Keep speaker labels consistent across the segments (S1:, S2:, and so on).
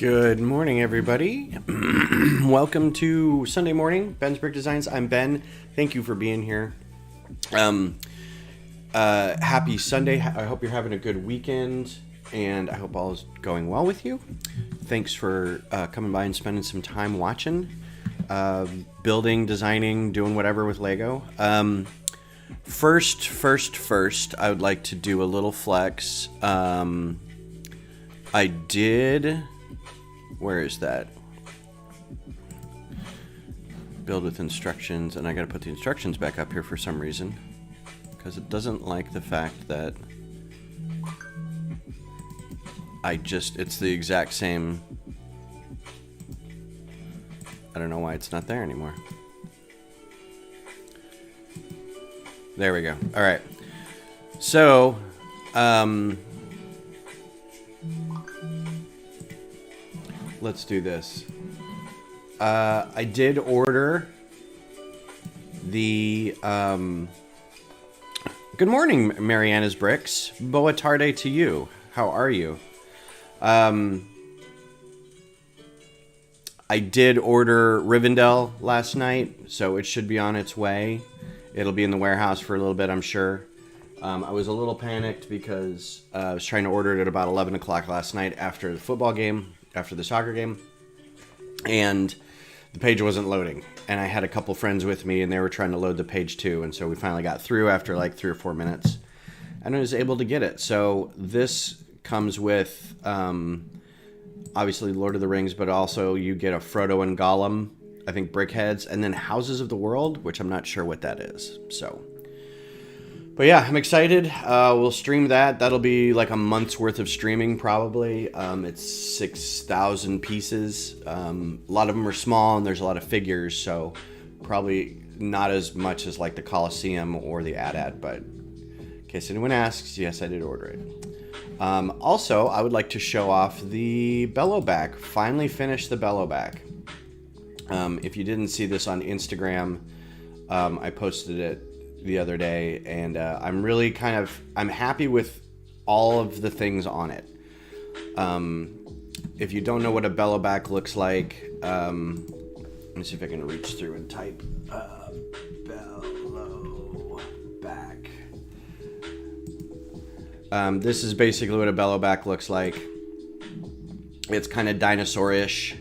S1: Good morning, everybody. Welcome to Sunday morning, Ben's Brick Designs. I'm Ben. Thank you for being here. Happy Sunday. I hope you're having a good weekend, and I hope all is going well with you. Thanks for coming by and spending some time watching, building, designing, doing whatever with Lego. First, I would like to do a little flex. I did... Where is that? Build with instructions, and I gotta put the instructions back up here for some reason, because it doesn't like the fact that it's the exact same. I don't know why it's not there anymore. There we go. All right. So, let's do this. I did order the, good morning, Mariana's Bricks. Boa tarde to you. How are you? I did order Rivendell last night, so it should be on its way. It'll be in the warehouse for a little bit, I'm sure. I was a little panicked because I was trying to order it at about 11 o'clock last night after the football game. After the soccer game, and the page wasn't loading, and I had a couple friends with me, and they were trying to load the page too, and so we finally got through after like 3 or 4 minutes, and I was able to get it. So this comes with obviously Lord of the Rings, but also you get a Frodo and Gollum, I think, brickheads, and then Houses of the World, which I'm not sure what that is. So, but yeah, I'm excited. We'll stream that. That'll be like a month's worth of streaming, probably. It's 6,000 pieces. A lot of them are small, and there's a lot of figures, so probably not as much as like the Coliseum or the AT-AT, but in case anyone asks, yes, I did order it. Also, I would like to show off the bellow back. Finally finished the bellow back. If you didn't see this on Instagram, I posted it the other day, and I'm really I'm happy with all of the things on it. If you don't know what a bellow back looks like, let me see if I can reach through and type bellow back. This is basically what a bellow back looks like. It's kind of dinosaur-ish.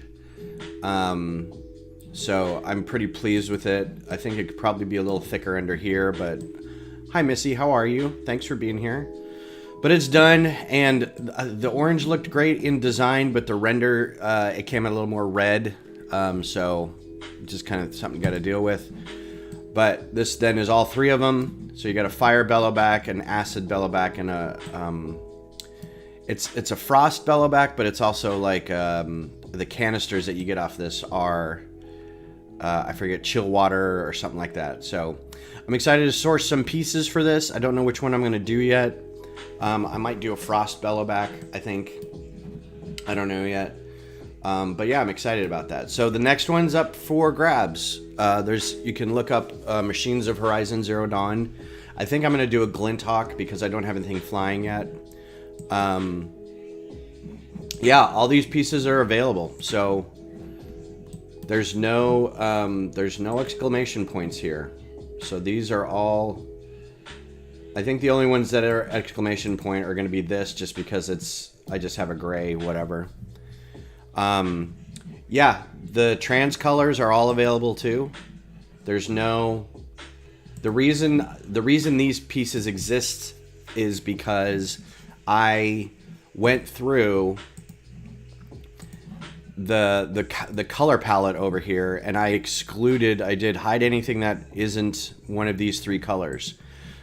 S1: So I'm pretty pleased with it. I think it could probably be a little thicker under here, but hi Missy, how are you? Thanks for being here. But it's done, and the orange looked great in design, but the render, it came out a little more red, so just kind of something you got to deal with. But this then is all three of them. So you got a fire bellow back, an acid bellow back, and a it's a frost bellow back, but it's also like the canisters that you get off this are I forget, chill water or something like that. So I'm excited to source some pieces for this. I don't know which one I'm going to do yet. I might do a frost bellow back, I think. I don't know yet. But yeah, I'm excited about that. So the next one's up for grabs. You can look up Machines of Horizon Zero Dawn. I think I'm going to do a Glint Hawk because I don't have anything flying yet. Yeah, all these pieces are available. So there's no exclamation points here. So these are all, I think the only ones that are exclamation point are going to be this, just because I just have a gray whatever. Yeah, the trans colors are all available too. There's no, the reason these pieces exist is because I went through the color palette over here, and I did hide anything that isn't one of these three colors.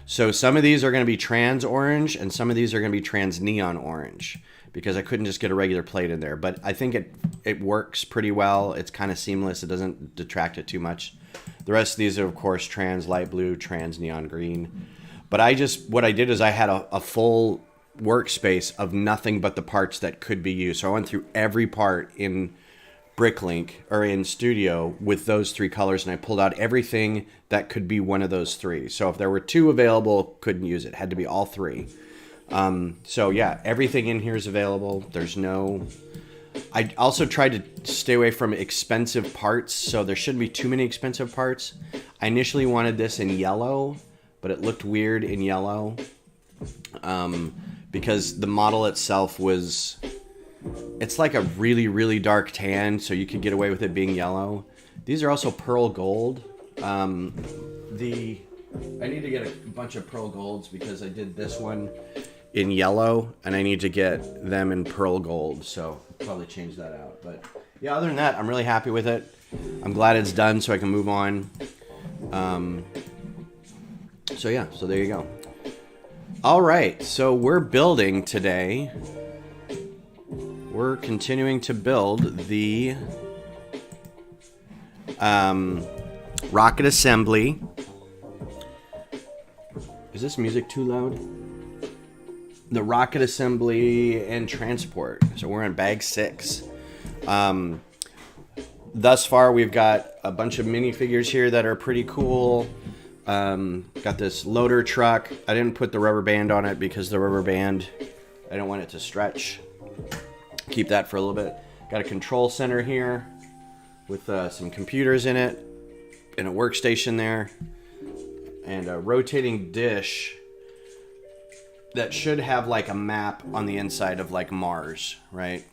S1: So some of these are going to be trans orange, and some of these are going to be trans neon orange, because I couldn't just get a regular plate in there. But I think it works pretty well. It's kind of seamless. It doesn't detract it too much. The rest of these are, of course, trans light blue, trans neon green. But what I did is I had a full workspace of nothing but the parts that could be used. So I went through every part in Bricklink or in Studio with those three colors, and I pulled out everything that could be one of those three. So if there were two available, couldn't use it. Had to be all three. So yeah, everything in here is available. There's no I also tried to stay away from expensive parts, so there shouldn't be too many expensive parts. I initially wanted this in yellow, but it looked weird in yellow because the model itself it's like a really, really dark tan, so you could get away with it being yellow. These are also pearl gold. I need to get a bunch of pearl golds because I did this one in yellow, and I need to get them in pearl gold, so I'll probably change that out. But yeah, other than that, I'm really happy with it. I'm glad it's done so I can move on. So yeah, so there you go. All right, so we're building today. We're continuing to build the rocket assembly. Is this music too loud? The rocket assembly and transport. So we're on bag 6. Thus far, we've got a bunch of minifigures here that are pretty cool. Got this loader truck. I didn't put the rubber band on it because the rubber band, I don't want it to stretch. Keep that for a little bit. Got a control center here with some computers in it and a workstation there and a rotating dish that should have like a map on the inside of like Mars, right?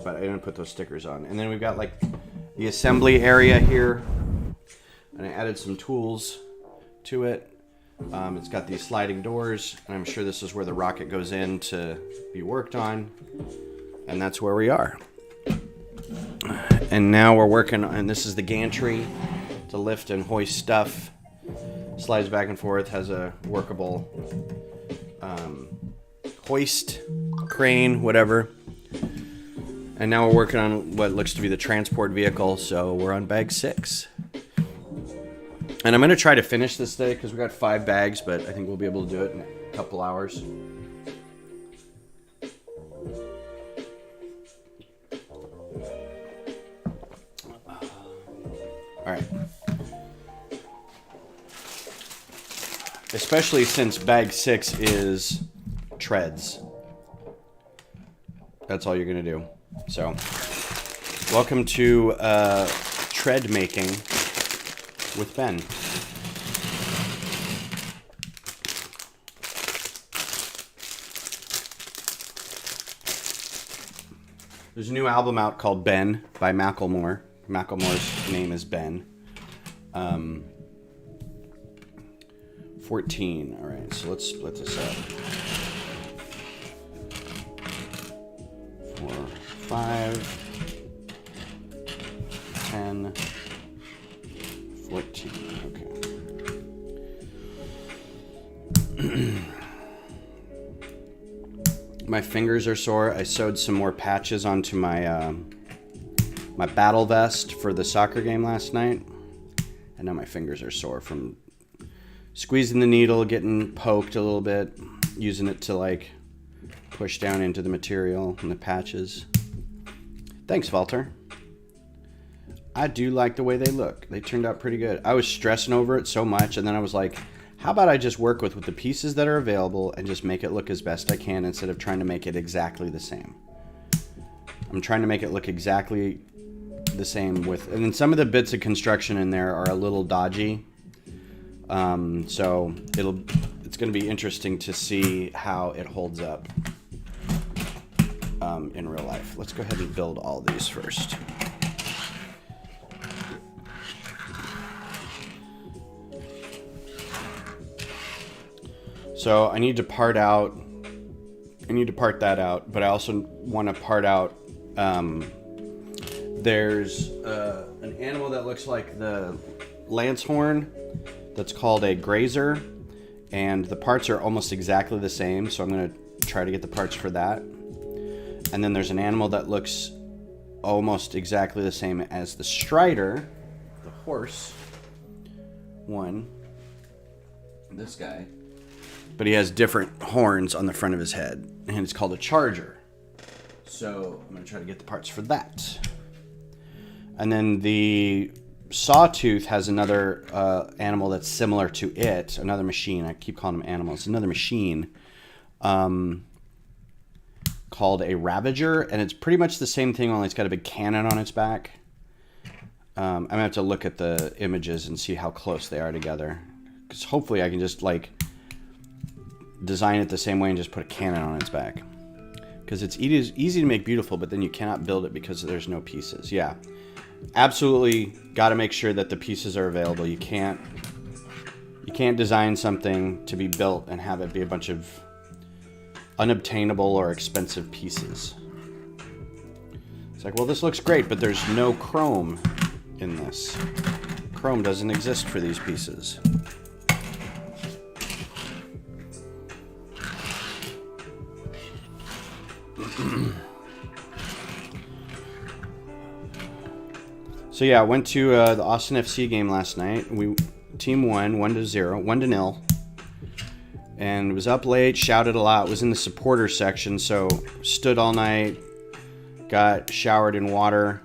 S1: But I didn't put those stickers on. And then we've got like the assembly area here, and I added some tools to it. It's got these sliding doors, and I'm sure this is where the rocket goes in to be worked on. And that's where we are. And now we're working on, this is the gantry to lift and hoist stuff. Slides back and forth, has a workable hoist, crane, whatever. And now we're working on what looks to be the transport vehicle, so we're on bag 6. And I'm going to try to finish this today because we got 5 bags, but I think we'll be able to do it in a couple hours. All right. Especially since bag 6 is treads. That's all you're going to do. So, welcome to tread making with Ben. There's a new album out called Ben by Macklemore. Macklemore's name is Ben. 14. All right, so let's split this up. 4, 5, 10, 14. Okay. My fingers are sore. I sewed some more patches onto my my battle vest for the soccer game last night, and now my fingers are sore from squeezing the needle, getting poked a little bit, using it to like push down into the material and the patches. Thanks, Walter. I do like the way they look. They turned out pretty good. I was stressing over it so much, and then I was like, how about I just work with the pieces that are available and just make it look as best I can instead of trying to make it exactly the same. I'm trying to make it look exactly the same with, and then some of the bits of construction in there are a little dodgy. So it's going to be interesting to see how it holds up in real life. Let's go ahead and build all these first. So I need to part that out, but I also want to part out, there's an animal that looks like the lance horn that's called a grazer, and the parts are almost exactly the same, so I'm going to try to get the parts for that. And then there's an animal that looks almost exactly the same as the strider, the horse one, this guy, but he has different horns on the front of his head, and it's called a charger. So I'm going to try to get the parts for that. And then the sawtooth has another animal that's similar to it, another machine. I keep calling them animals. Another machine called a Ravager, and it's pretty much the same thing, only it's got a big cannon on its back. I'm gonna have to look at the images and see how close they are together, because hopefully I can just like design it the same way and just put a cannon on its back, because it's easy to make beautiful, but then you cannot build it because there's no pieces. Yeah, absolutely got to make sure that the pieces are available. You can't design something to be built and have it be a bunch of unobtainable or expensive pieces. It's like, well, this looks great, but there's no chrome in this. Chrome doesn't exist for these pieces. So yeah, I went to the Austin FC game last night. Team won 1-0, and was up late, shouted a lot, was in the supporter section, so stood all night, got showered in water,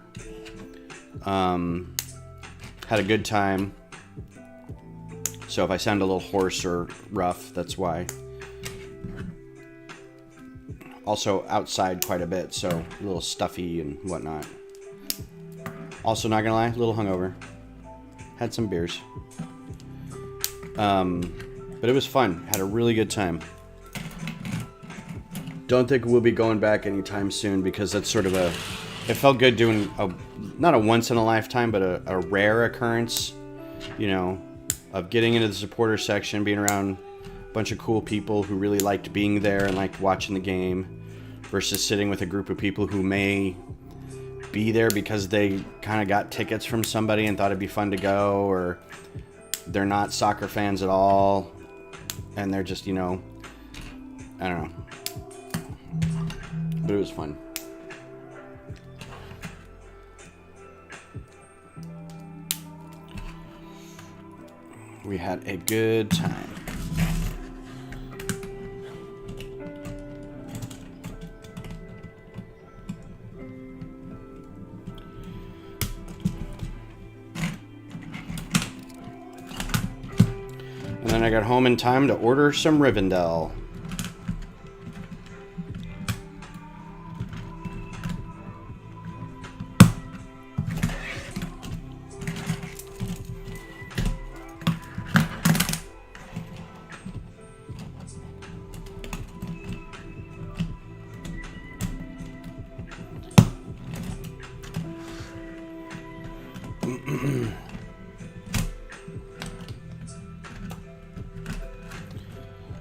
S1: had a good time. So if I sound a little hoarse or rough, that's why. Also outside quite a bit, so a little stuffy and whatnot. Also, not gonna lie, a little hungover. Had some beers. But it was fun. Had a really good time. Don't think we'll be going back anytime soon, because that's sort of it felt good doing not a once in a lifetime, but a rare occurrence, you know, of getting into the supporter section, being around a bunch of cool people who really liked being there and liked watching the game, versus sitting with a group of people who may be there because they kind of got tickets from somebody and thought it'd be fun to go, or they're not soccer fans at all and they're just, you know, I don't know. But it was fun. We had a good time. And then I got home in time to order some Rivendell.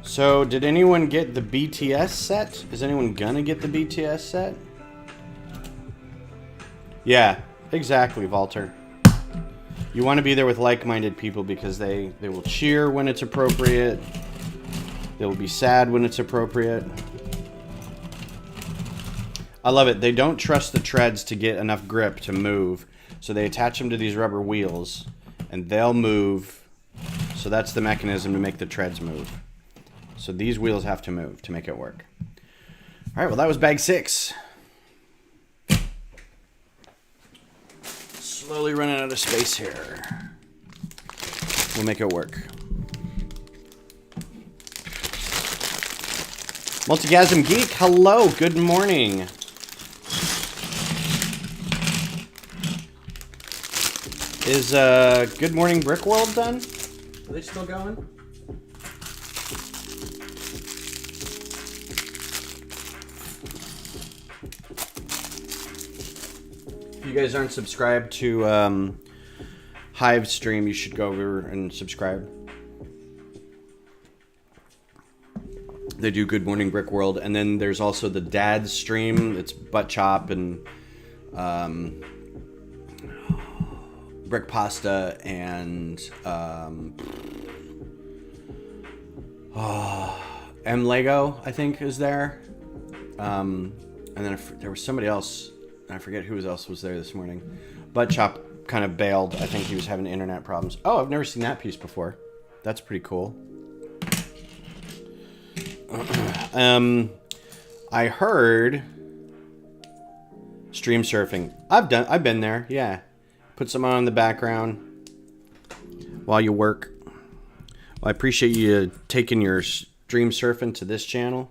S1: So, did anyone get the BTS set? Is anyone gonna get the BTS set? Yeah, exactly, Walter. You want to be there with like-minded people because they will cheer when it's appropriate. They will be sad when it's appropriate. I love it. They don't trust the treads to get enough grip to move, so they attach them to these rubber wheels, and they'll move. So that's the mechanism to make the treads move. So these wheels have to move to make it work. All right, well, that was bag 6. Slowly running out of space here. We'll make it work. Multigasm Geek, hello, good morning. Is Good Morning Brick World done? Are they still going? If you guys aren't subscribed to Hive stream, you should go over and subscribe. They do Good Morning Brick World, and then there's also the Dad stream. It's Butt Chop and Brick Pasta and M Lego, I think, is there. And then there was somebody else. I forget who else was there this morning. Butt Chop kind of bailed. I think he was having internet problems. Oh, I've never seen that piece before. That's pretty cool. I heard stream surfing. I've been there. Yeah, put some on in the background while you work. Well, I appreciate you taking your stream surfing to this channel.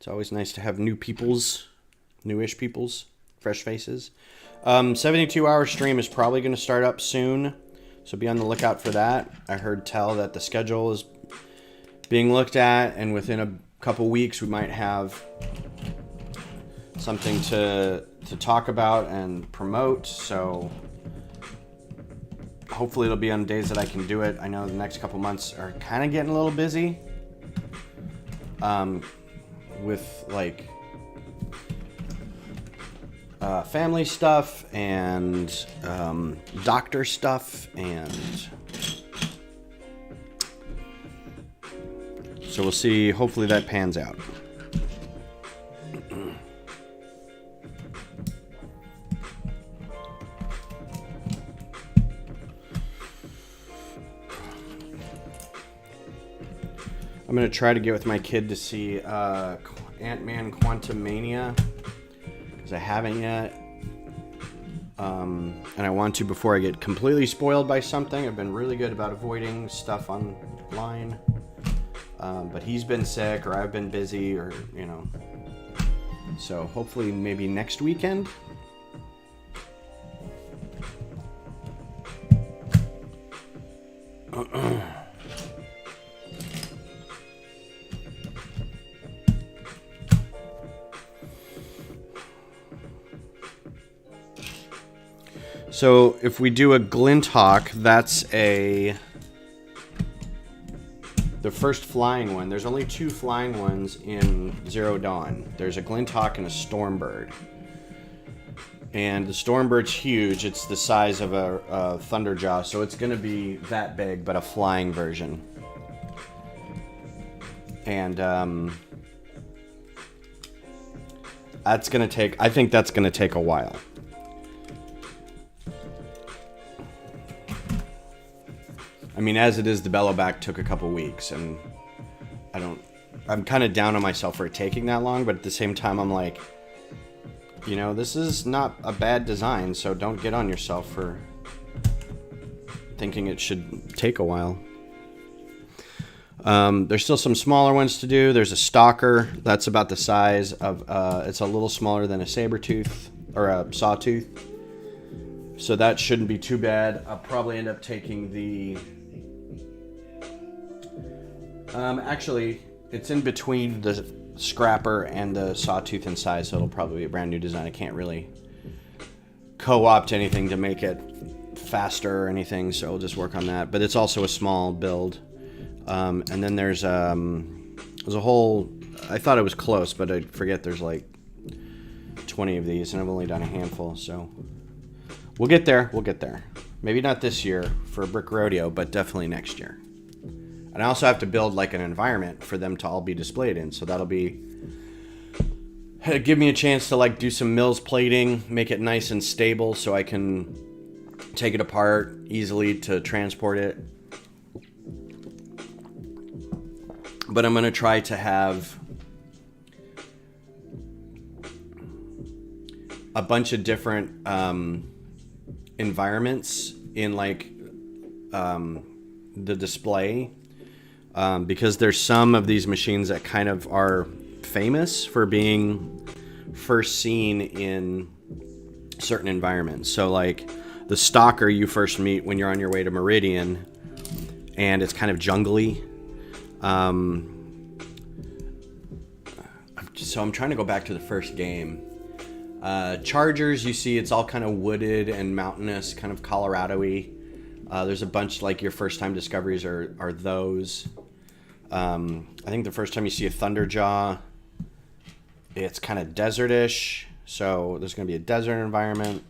S1: It's always nice to have newish peoples, fresh faces. 72-hour stream is probably going to start up soon, so be on the lookout for that. I heard tell that the schedule is being looked at, and within a couple weeks we might have something to talk about and promote, so hopefully it'll be on days that I can do it. I know the next couple months are kind of getting a little busy with like family stuff and doctor stuff, and so we'll see. Hopefully that pans out. I'm going to try to get with my kid to see Ant-Man Quantumania, because I haven't yet. And I want to before I get completely spoiled by something. I've been really good about avoiding stuff online. But he's been sick, or I've been busy, or, you know. So hopefully maybe next weekend. So if we do a glint hawk, that's the first flying one. There's only 2 flying ones in Zero Dawn. There's a glint hawk and a stormbird. And the stormbird's huge. It's the size of a thunderjaw, so it's going to be that big, but a flying version. And that's going to take, I think that's going to take a while. I mean, as it is, the Belloback took a couple weeks, and I'm kind of down on myself for it taking that long, but at the same time, I'm like, you know, this is not a bad design, so don't get on yourself for thinking it should take a while. There's still some smaller ones to do. There's a stalker. That's about the size of, it's a little smaller than a saber-tooth, or a sawtooth. So that shouldn't be too bad. I'll probably end up taking the... actually, it's in between the scrapper and the sawtooth in size, so it'll probably be a brand new design. I can't really co-opt anything to make it faster or anything, so I'll just work on that. But it's also a small build. And then there's a whole... I thought it was close, but I forget there's like 20 of these, and I've only done a handful, so... We'll get there. We'll get there. Maybe not this year for Brick Rodeo, but definitely next year. And I also have to build like an environment for them to all be displayed in. So that'll be... give me a chance to like do some mills plating, make it nice and stable so I can take it apart easily to transport it. But I'm going to try to have a bunch of different... environments in like the display, because there's some of these machines that kind of are famous for being first seen in certain environments. So like the stalker you first meet when you're on your way to Meridian, and it's kind of jungly. So I'm trying to go back to the first game. Chargers, you see it's all kind of wooded and mountainous, kind of Colorado-y. There's a bunch, like your first time discoveries are those. I think the first time you see a Thunderjaw, it's kind of desertish, so there's going to be a desert environment.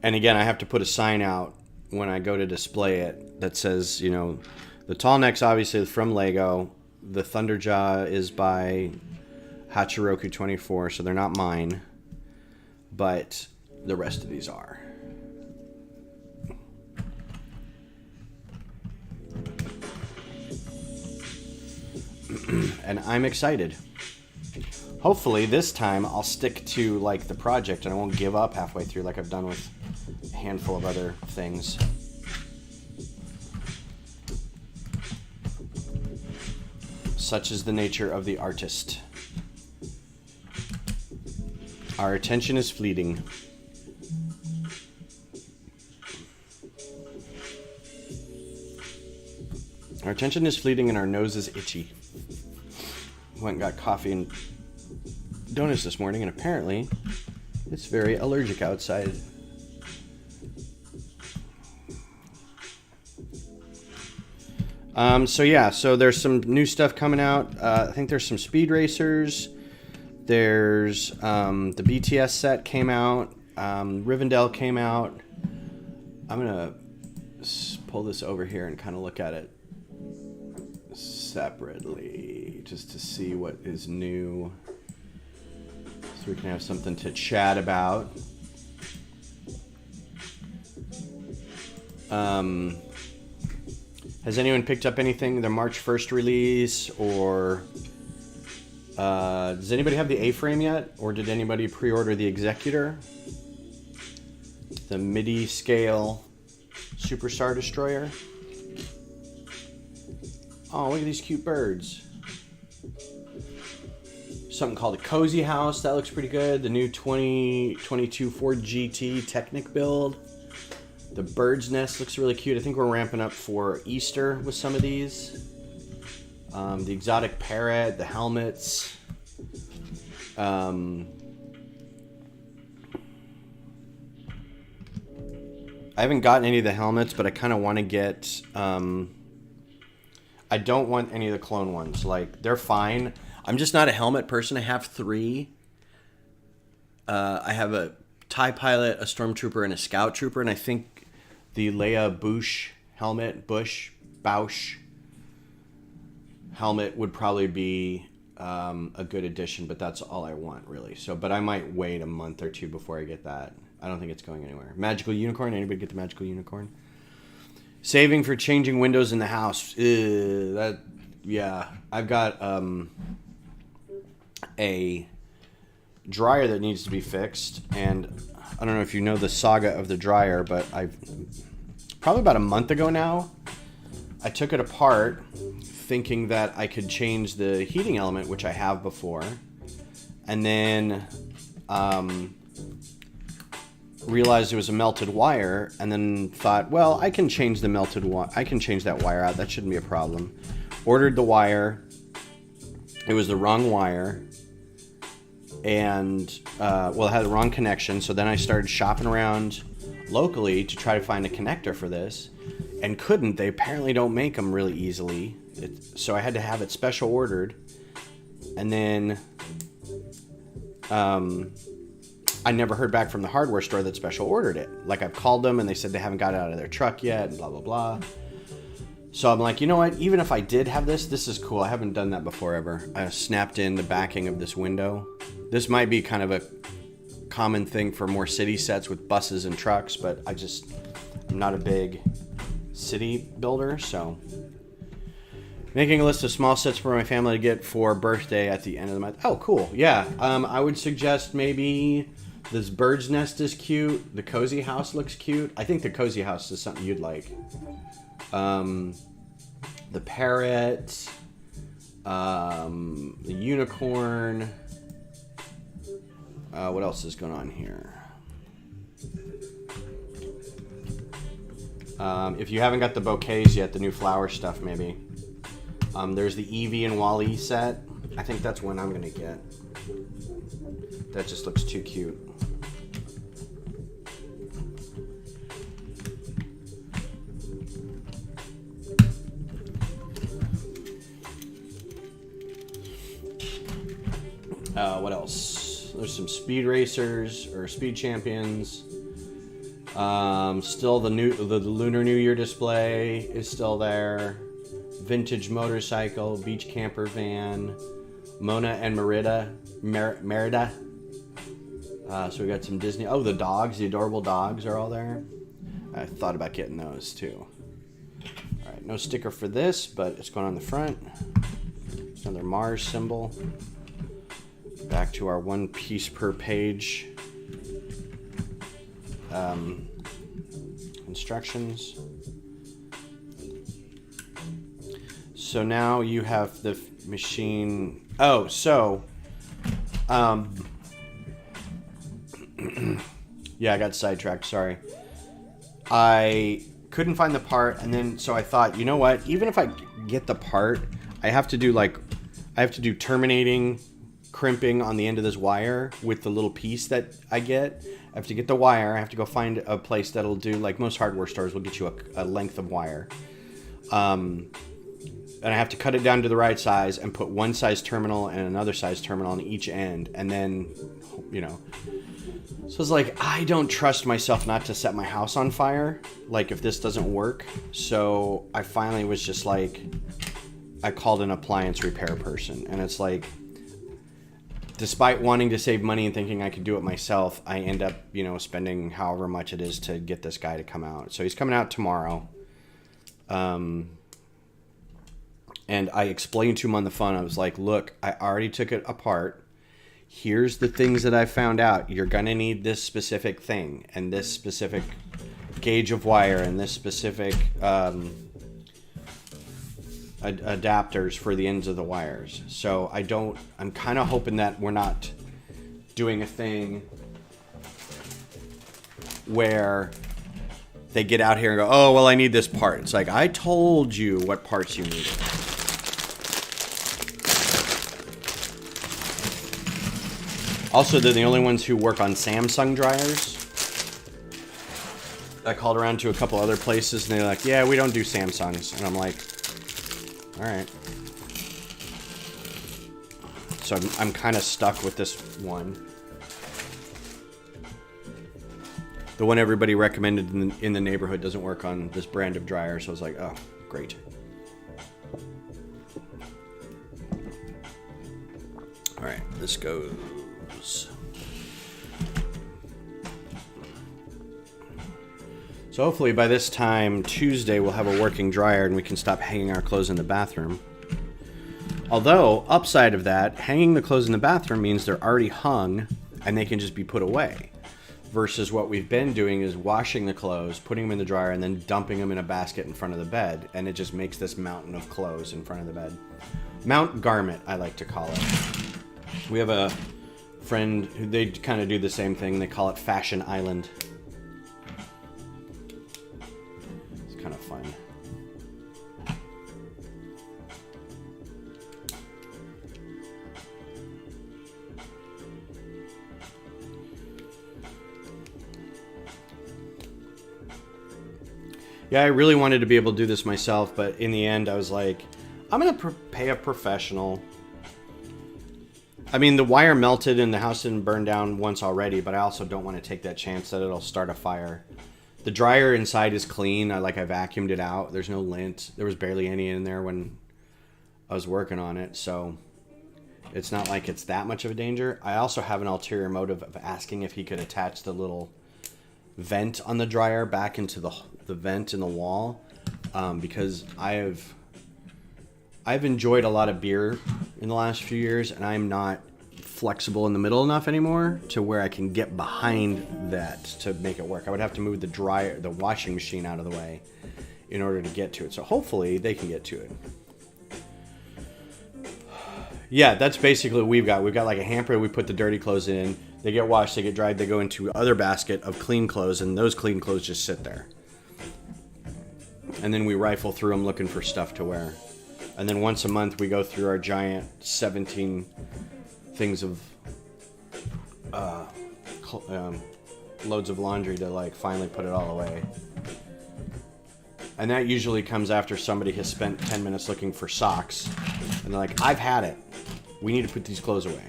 S1: And again, I have to put a sign out when I go to display it that says, you know, the tall neck's obviously from Lego, the Thunderjaw is by Hachiroku 24, so they're not mine, but the rest of these are. And I'm excited. Hopefully this time I'll stick to like the project and I won't give up halfway through like I've done with a handful of other things. Such is the nature of the artist. Our attention is fleeting. Our attention is fleeting and our nose is itchy. Went and got coffee and donuts this morning, and apparently it's very allergic outside. So there's some new stuff coming out. I think there's some speed racers. There's the BTS set came out. Rivendell came out. I'm gonna pull this over here and kind of look at it separately just to see what is new, so we can have something to chat about. Has anyone picked up anything, the March 1st release, or does anybody have the A-frame yet, or did anybody pre-order the Executor, the MIDI scale Superstar Destroyer? Oh, look at these cute birds. Something called a Cozy House. That looks pretty good. The new 2022 Ford GT Technic build. The bird's nest looks really cute. I think we're ramping up for Easter with some of these. The exotic parrot, the helmets. I haven't gotten any of the helmets, but I kind of want to get... I don't want any of the clone ones. Like, they're fine. I'm just not a helmet person. I have 3. I have a TIE pilot, a stormtrooper, and a scout trooper. And I think the Leia Bausch helmet would probably be a good addition. But that's all I want, really. But I might wait a month or 2 before I get that. I don't think it's going anywhere. Magical Unicorn. Anybody get the Magical Unicorn? Saving for changing windows in the house. I've got a dryer that needs to be fixed, and I don't know if you know the saga of the dryer, but probably about a month ago now, I took it apart thinking that I could change the heating element, which I have before, and then realized it was a melted wire, and then thought, well, I can change the melted wire. I can change that wire out. That shouldn't be a problem. Ordered the wire. It was the wrong wire, and it had the wrong connection. So then I started shopping around locally to try to find a connector for this, and couldn't. They apparently don't make them really easily, so I had to have it special ordered, and then I never heard back from the hardware store that special ordered it. Like, I've called them and they said they haven't got it out of their truck yet and blah, blah, blah. So I'm like, you know what? Even if I did have this is cool. I haven't done that before ever. I snapped in the backing of this window. This might be kind of a common thing for more city sets with buses and trucks, but I'm not a big city builder, so. Making a list of small sets for my family to get for birthday at the end of the month. Oh, cool. Yeah. I would suggest maybe this bird's nest is cute. The cozy house looks cute. I think the cozy house is something you'd like. The parrot. The unicorn. What else is going on here? If you haven't got the bouquets yet, the new flower stuff maybe. There's the Eevee and Wall-E set. I think that's one I'm going to get. That just looks too cute. What else? There's some speed racers or speed champions. Still the Lunar New Year display is still there. Vintage motorcycle, beach camper van, Mona and Merida. So we got some Disney. Oh, the dogs, the adorable dogs are all there. I thought about getting those too. All right, no sticker for this, but it's going on the front. It's another Mars symbol. Back to our 1 piece per page instructions. So now you have machine. Oh, so, yeah, I got sidetracked. Sorry. I couldn't find the part, and then so I thought, you know what? Even if I get the part, I have to do terminating crimping on the end of this wire with the little piece that I get. I have to get the wire. I have to go find a place that'll do, like most hardware stores will get you a length of wire. And I have to cut it down to the right size and put one size terminal and another size terminal on each end. And then, so it's like, I don't trust myself not to set my house on fire, like if this doesn't work. So I finally was just like, I called an appliance repair person, and it's like, despite wanting to save money and thinking I could do it myself, I end up, spending however much it is to get this guy to come out. So he's coming out tomorrow. And I explained to him on the phone, I was like, look, I already took it apart. Here's the things that I found out. You're going to need this specific thing and this specific gauge of wire and this specific adapters for the ends of the wires. So I'm kind of hoping that we're not doing a thing where they get out here and go, oh, well, I need this part. It's like, I told you what parts you needed. Also, they're the only ones who work on Samsung dryers. I called around to a couple other places, and they're like, yeah, we don't do Samsungs. And I'm like, all right. So I'm kind of stuck with this one. The one everybody recommended in the neighborhood doesn't work on this brand of dryer, so I was like, oh, great. All right, this goes. So hopefully by this time Tuesday we'll have a working dryer and we can stop hanging our clothes in the bathroom. Although, upside of that, hanging the clothes in the bathroom means they're already hung and they can just be put away. Versus what we've been doing is washing the clothes, putting them in the dryer, and then dumping them in a basket in front of the bed. And it just makes this mountain of clothes in front of the bed. Mount garment, I like to call it. We have a friend who they kind of do the same thing. They call it Fashion Island. It's kind of fun. Yeah, I really wanted to be able to do this myself, but in the end, I was like, I'm going to pay a professional. I mean, the wire melted and the house didn't burn down once already, but I also don't want to take that chance that it'll start a fire. The dryer inside is clean. I vacuumed it out. There's no lint. There was barely any in there when I was working on it, so it's not like it's that much of a danger. I also have an ulterior motive of asking if he could attach the little vent on the dryer back into the vent in the wall, because I've enjoyed a lot of beer in the last few years, and I'm not flexible in the middle enough anymore to where I can get behind that to make it work. I would have to move the washing machine out of the way in order to get to it. So hopefully they can get to it. Yeah, that's basically what we've got. We've got like a hamper. We put the dirty clothes in. They get washed, they get dried, they go into other basket of clean clothes, and those clean clothes just sit there. And then we rifle through them looking for stuff to wear. And then once a month we go through our giant 17 things of loads of laundry to finally put it all away. And that usually comes after somebody has spent 10 minutes looking for socks. And they're like, I've had it. We need to put these clothes away.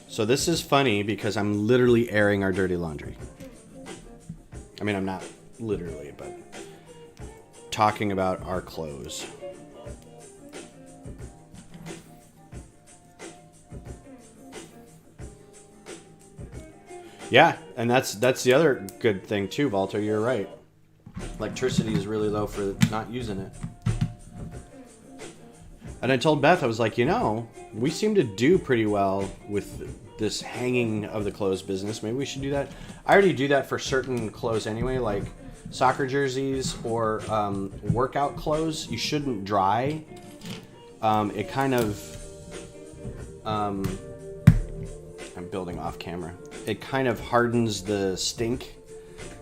S1: So this is funny because I'm literally airing our dirty laundry. I mean, I'm not literally, but talking about our clothes. Yeah, and that's the other good thing too, Walter. You're right. Electricity is really low for not using it. And I told Beth, I was like, we seem to do pretty well with this hanging of the clothes business. Maybe we should do that. I already do that for certain clothes anyway, like soccer jerseys or workout clothes. You shouldn't dry it kind of, I'm building off camera. It kind of hardens the stink,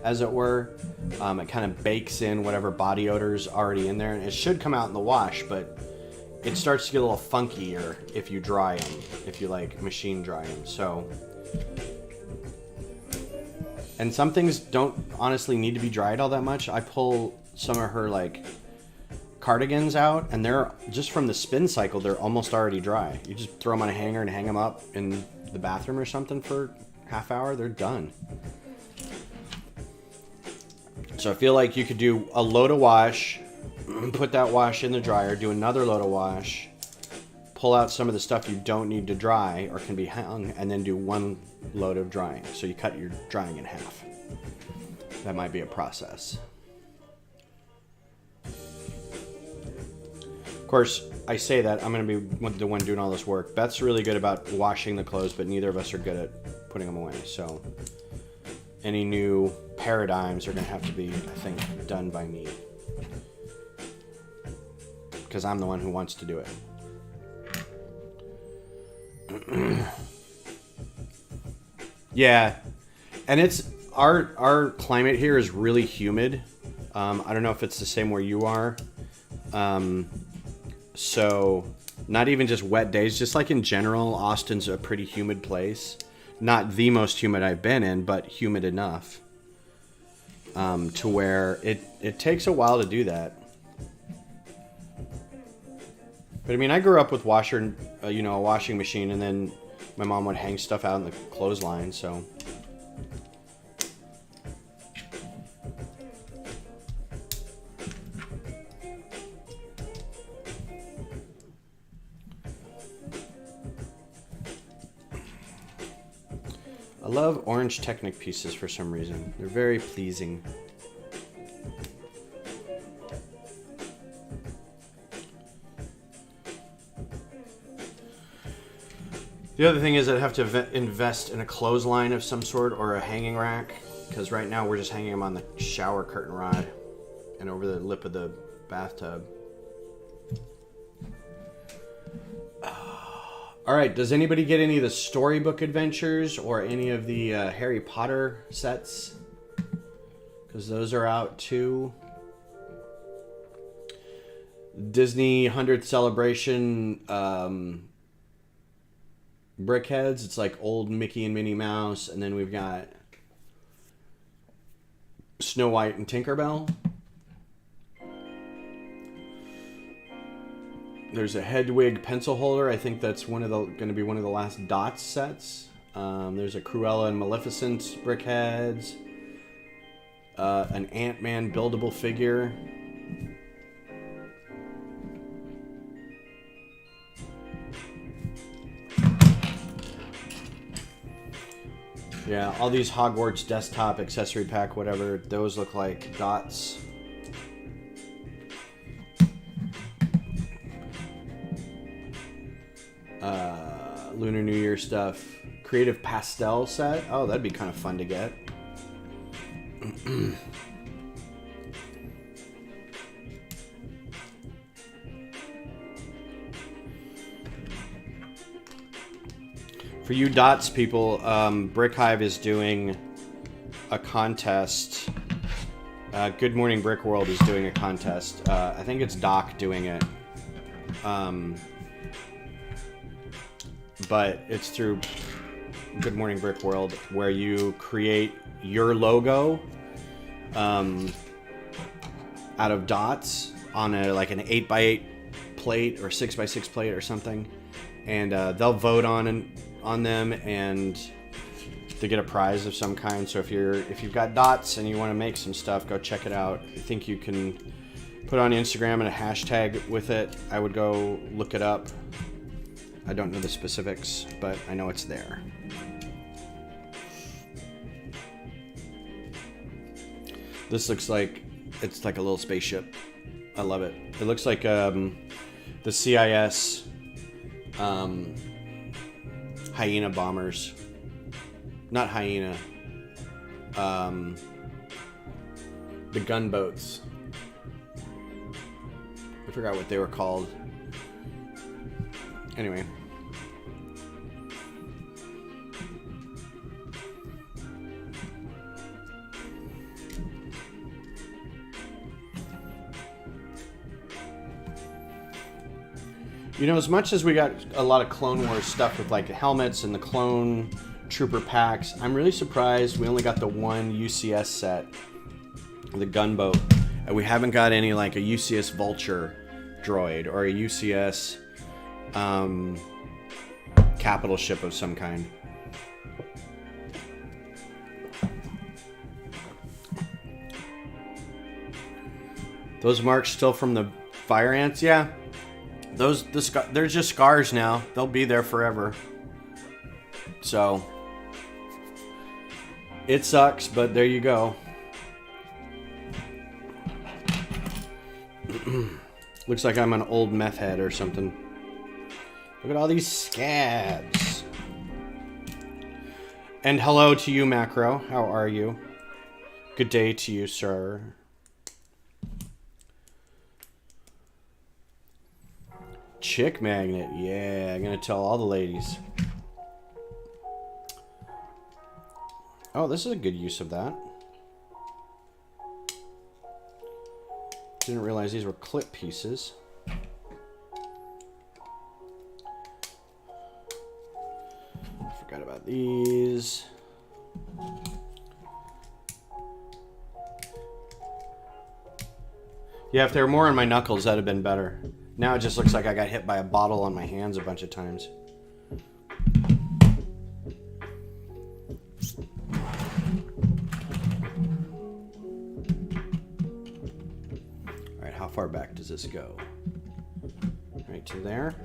S1: as it were. It kind of bakes in whatever body odor's already in there, and it should come out in the wash, but it starts to get a little funkier if you dry them, if you like machine dry them. So, and some things don't honestly need to be dried all that much. I pull some of her like cardigans out, and they're just from the spin cycle, they're almost already dry. You just throw them on a hanger and hang them up in the bathroom or something for half hour, they're done. So I feel like you could do a load of wash, put that wash in the dryer, do another load of wash, pull out some of the stuff you don't need to dry or can be hung, and then do one load of drying. So you cut your drying in half. That might be a process. Of course, I say that, I'm going to be the one doing all this work. Beth's really good about washing the clothes, but neither of us are good at putting them away. So any new paradigms are going to have to be, I think, done by me. Because I'm the one who wants to do it. Yeah. And it's, our climate here is really humid. I don't know if it's the same where you are. So not even just wet days, just like in general, Austin's a pretty humid place. Not the most humid I've been in, but humid enough to where it takes a while to do that. But I mean, I grew up with a washing machine, and then my mom would hang stuff out in the clothesline, so. I love orange Technic pieces for some reason. They're very pleasing. The other thing is I'd have to invest in a clothesline of some sort or a hanging rack, because right now we're just hanging them on the shower curtain rod and over the lip of the bathtub. All right, does anybody get any of the Storybook Adventures or any of the Harry Potter sets? Because those are out too. Disney 100th Celebration brickheads. It's like old Mickey and Minnie Mouse. And then we've got Snow White and Tinkerbell. There's a Hedwig pencil holder. I think that's going to be one of the last Dots sets. There's a Cruella and Maleficent brickheads. An Ant-Man buildable figure. Yeah, all these Hogwarts desktop accessory pack, whatever, those look like Dots. Lunar New Year stuff. Creative pastel set. Oh, that'd be kind of fun to get. For you Dots people, Brick Hive is doing a contest. Good Morning Brick World is doing a contest. I think it's Doc doing it. But it's through Good Morning Brick World, where you create your logo out of dots on like an 8x8 plate or 6x6 plate or something, and they'll vote on them and to get a prize of some kind. So if you've got dots and you want to make some stuff, go check it out. I think you can put on Instagram and a hashtag with it. I would go look it up. I don't know the specifics, but I know it's there. This looks like it's like a little spaceship. I love it. It looks like the CIS Hyena bombers. Not Hyena. The gunboats. I forgot what they were called. Anyway. You know, as much as we got a lot of Clone Wars stuff with like the helmets and the clone trooper packs, I'm really surprised we only got the one UCS set, the gunboat, and we haven't got any like a UCS Vulture droid or a UCS capital ship of some kind. Those marks still from the fire ants? Yeah. They're just scars now. They'll be there forever. So it sucks, but there you go. Looks like I'm an old meth head or something. Look at all these scabs. And hello to you, Macro. How are you? Good day to you, sir. Chick magnet. Yeah, I'm gonna tell all the ladies. Oh, this is a good use of that. Didn't realize these were clip pieces. Forgot about these. Yeah, if there were more on my knuckles, that'd have been better. Now it just looks like I got hit by a bottle on my hands a bunch of times. Alright, how far back does this go? Right to there.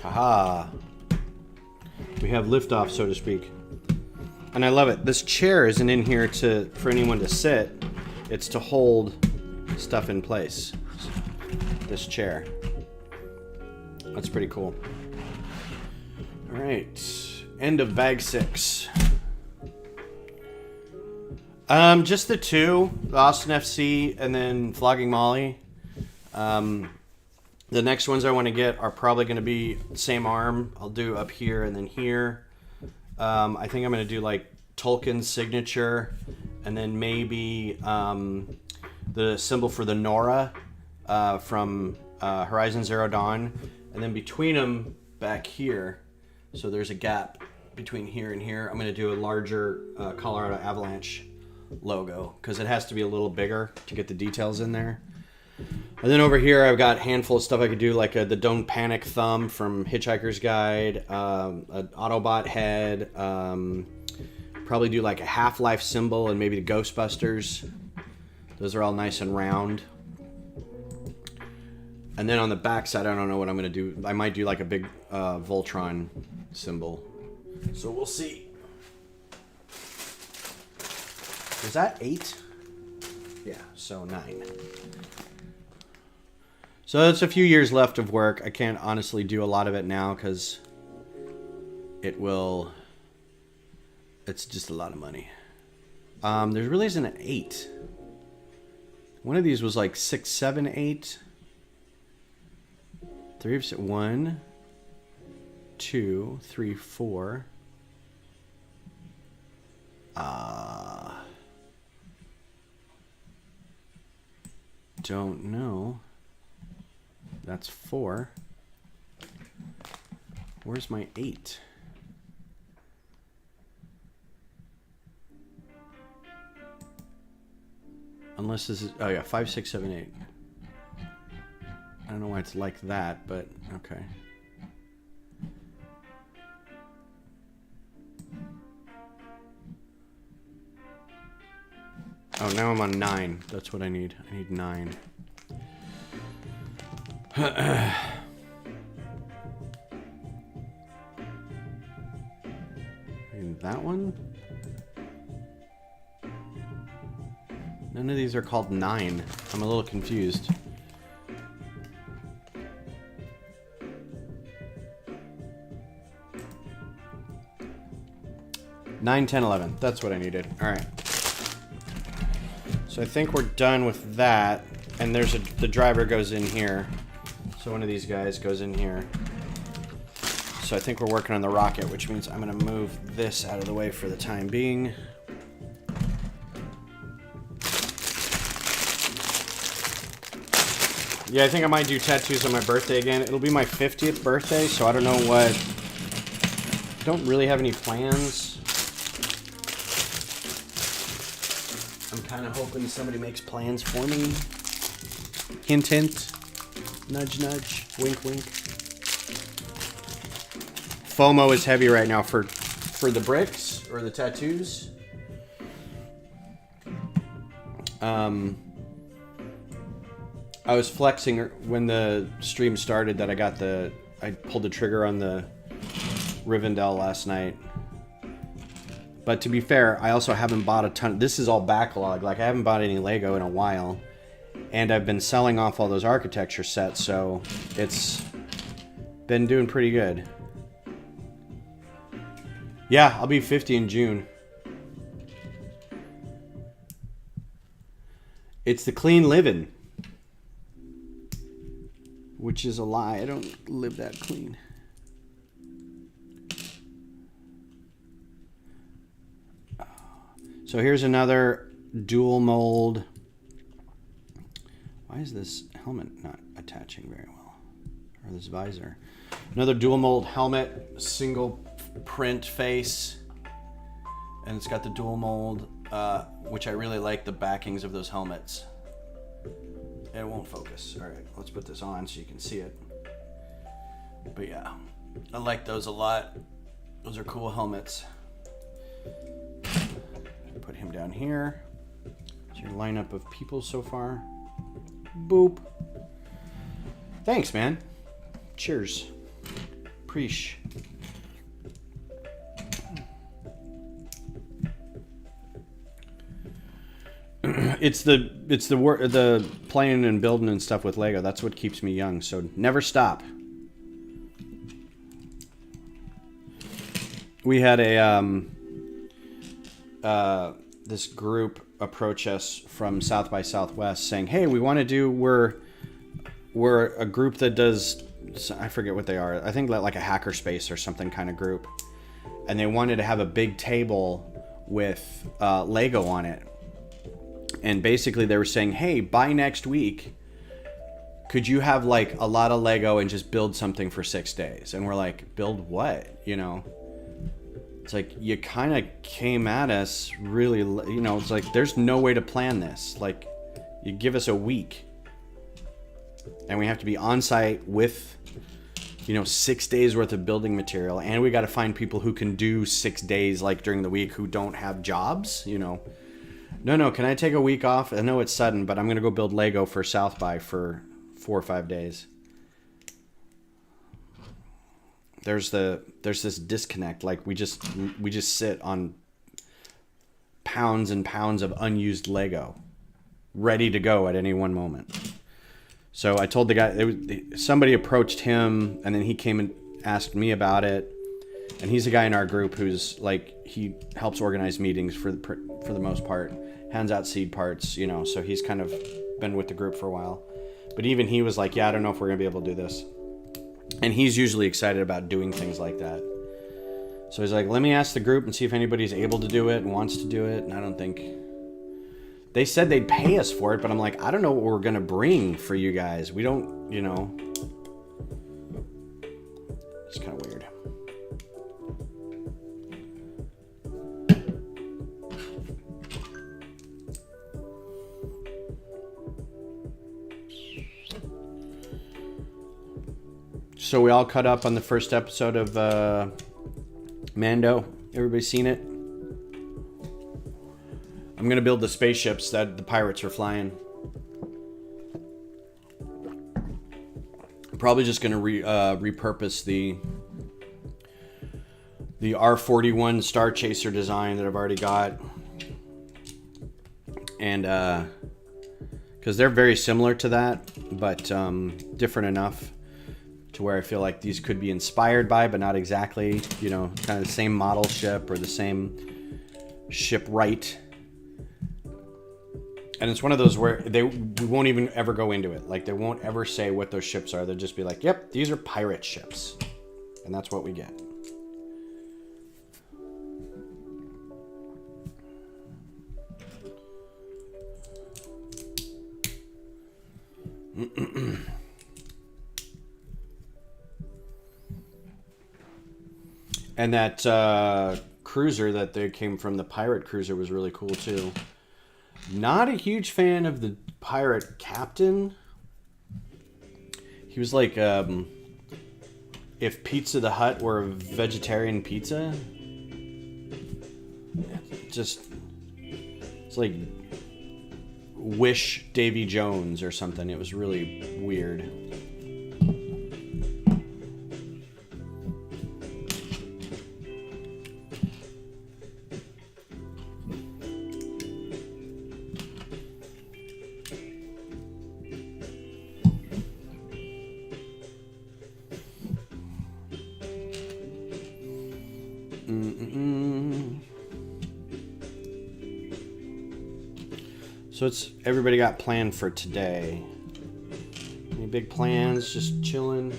S1: Haha. We have liftoff, so to speak. And I love it. This chair isn't in here for anyone to sit. It's to hold stuff in place. This chair. That's pretty cool. All right. End of bag 6. Just the two. The Austin FC and then Flogging Molly. The next ones I want to get are probably going to be the same arm. I'll do up here and then here. I think I'm going to do like Tolkien's signature and then maybe the symbol for the Nora from Horizon Zero Dawn. And then between them back here, so there's a gap between here and here, I'm going to do a larger Colorado Avalanche logo because it has to be a little bigger to get the details in there. And then over here, I've got a handful of stuff I could do, like the Don't Panic thumb from Hitchhiker's Guide, an Autobot head, probably do like a Half-Life symbol and maybe the Ghostbusters. Those are all nice and round. And then on the back side, I don't know what I'm going to do. I might do like a big Voltron symbol. So we'll see. Is that 8? Yeah, so 9. So it's a few years left of work. I can't honestly do a lot of it now because it's just a lot of money. There really isn't an 8. One of these was like 6, 7, 8. 3 of 1, 2, 3, 4. Don't know. That's 4. Where's my 8? Unless this is... Oh, yeah. 5, 6, 7, 8. I don't know why it's like that, but okay. Oh, now I'm on 9. That's what I need. I need 9. And that one? None of these are called 9. I'm a little confused. 9, 10, 11. That's what I needed. All right. So I think we're done with that. And there's the driver goes in here. So one of these guys goes in here. So I think we're working on the rocket, which means I'm going to move this out of the way for the time being. Yeah, I think I might do tattoos on my birthday again. It'll be my 50th birthday, so I don't know what... Don't really have any plans. I'm kind of hoping somebody makes plans for me. Hint, hint. Nudge, nudge. Wink, wink. FOMO is heavy right now for the bricks or the tattoos. I was flexing when the stream started that I pulled the trigger on the Rivendell last night. But to be fair, I also haven't bought a ton. This is all backlog. Like, I haven't bought any Lego in a while. And I've been selling off all those architecture sets, so it's been doing pretty good. Yeah, I'll be 50 in June. It's the clean living. Which is a lie. I don't live that clean. So here's another dual mold. Why is this helmet not attaching very well? Or this visor? Another dual mold helmet, single print face. And it's got the dual mold, which I really like the backings of those helmets. It won't focus. All right, let's put this on so you can see it. But yeah, I like those a lot. Those are cool helmets. Put him down here. It's your lineup of people so far. Boop. Thanks, man. Cheers. Preesh. It's the playing and building and stuff with Lego. That's what keeps me young. So never stop. We had this group approach us from South by Southwest saying, "Hey, we want to do we're a group that does, I forget what they are. I think like a hackerspace or something kind of group, and they wanted to have a big table with Lego on it." And basically they were saying, hey, by next week, could you have like a lot of Lego and just build something for 6 days? And we're like, build what? You know, it's like, you kind of came at us really, you know, it's like, there's no way to plan this. Like, you give us a week and we have to be on site with, 6 days worth of building material. And we got to find people who can do 6 days, like during the week, who don't have jobs, No, can I take a week off? I know it's sudden, but I'm going to go build Lego for South by for 4 or 5 days. There's this disconnect. Like, we just sit on pounds and pounds of unused Lego ready to go at any one moment. So I told the guy, somebody approached him and then he came and asked me about it. And he's a guy in our group who's like, he helps organize meetings for the most part, hands out seed parts, so he's kind of been with the group for a while. But even he was like, yeah, I don't know if we're going to be able to do this. And he's usually excited about doing things like that. So he's like, let me ask the group and see if anybody's able to do it and wants to do it. And I don't think... They said they'd pay us for it, but I'm like, I don't know what we're going to bring for you guys. We don't, It's kind of weird. So we all caught up on the first episode of Mando. Everybody seen it? I'm going to build the spaceships that the pirates are flying. I'm probably just going to repurpose the R41 Star Chaser design that I've already got. And because they're very similar to that, but different enough to where I feel like these could be inspired by, but not exactly, kind of the same model ship or the same ship right. And it's one of those where we won't even ever go into it. Like, they won't ever say what those ships are. They'll just be like, yep, these are pirate ships. And that's what we get. And that cruiser that they came from, the pirate cruiser, was really cool too. Not a huge fan of the pirate captain. He was like, if Pizza the Hut were a vegetarian pizza. Just, it's like Wish Davy Jones or something. It was really weird. So it's everybody got planned for today. Any big plans? Just chilling.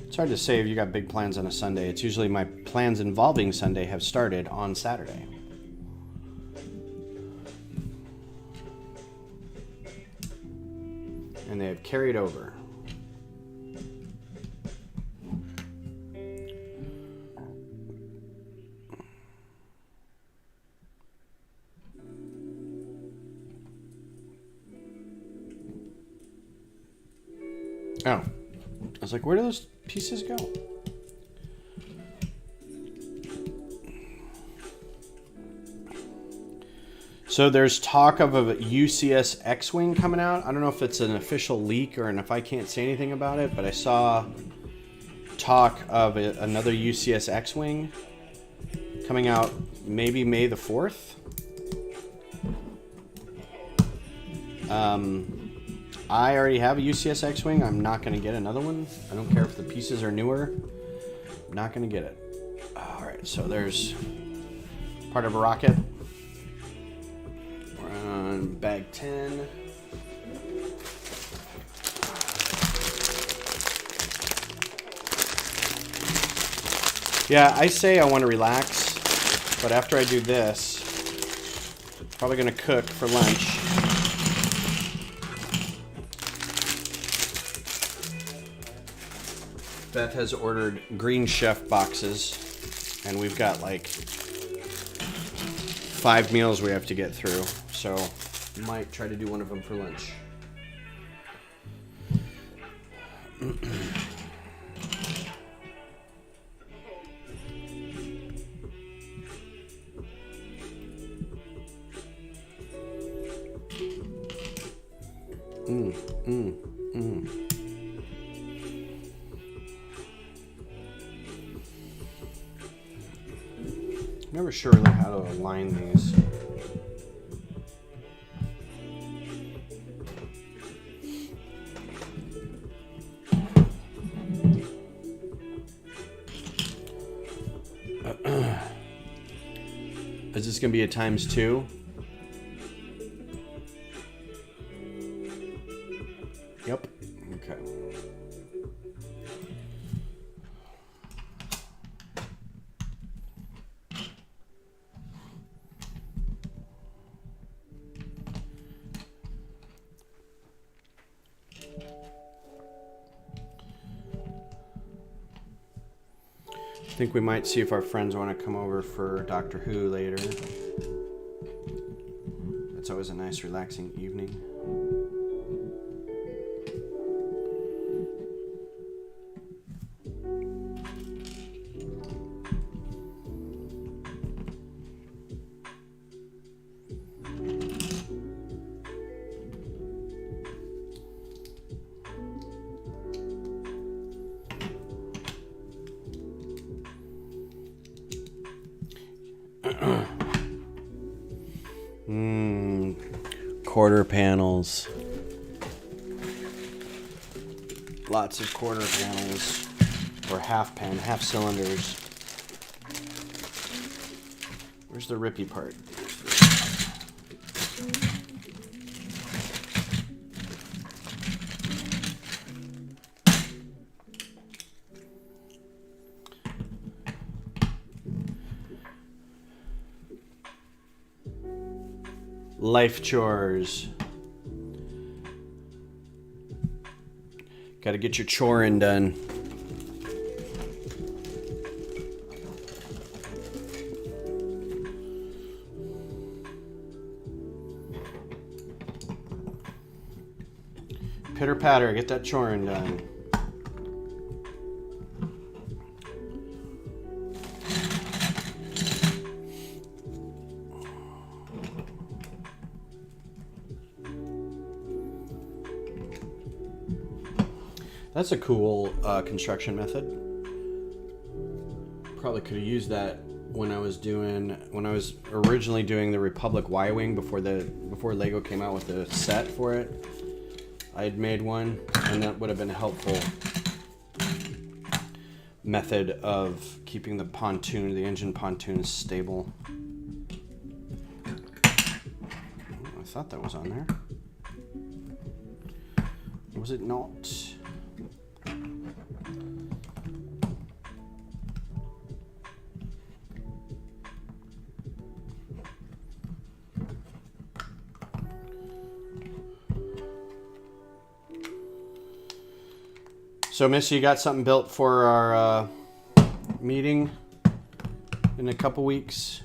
S1: It's hard to say if you got big plans on a Sunday. It's usually my plans involving Sunday have started on Saturday. And they have carried over. Oh, I was like, where do those pieces go? So there's talk of a UCS X-Wing coming out. I don't know if it's an official leak or if I can't say anything about it, but I saw talk of another UCS X-Wing coming out maybe May the 4th. I already have a UCS X-Wing. I'm not going to get another one. I don't care if the pieces are newer. I'm not going to get it. All right, so there's part of a rocket. We're on bag 10. Yeah, I say I want to relax, but after I do this, probably going to cook for lunch. Beth has ordered Green Chef boxes, and we've got like 5 meals we have to get through, so might try to do one of them for lunch. Never sure really how to align these. Is this going to be a ×2? Yep. Okay. I think we might see if our friends want to come over for Doctor Who later. That's always a nice, relaxing evening. Quarter panels. Lots of quarter panels, or half cylinders. Where's the rippy part? Life chores. Got to get your choring done. Pitter patter, get that choring done. That's a cool construction method. Probably could have used that when I was originally doing the Republic Y-Wing before Lego came out with the set for it. I had made one, and that would have been a helpful method of keeping the engine pontoons stable. I thought that was on there. Was it not? So, Missy, you got something built for our meeting in a couple weeks?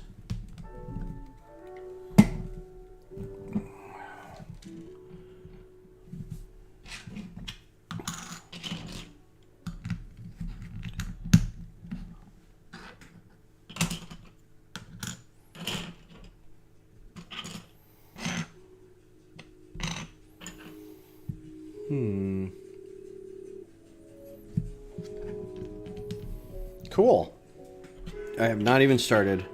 S1: Cool. I have not even started.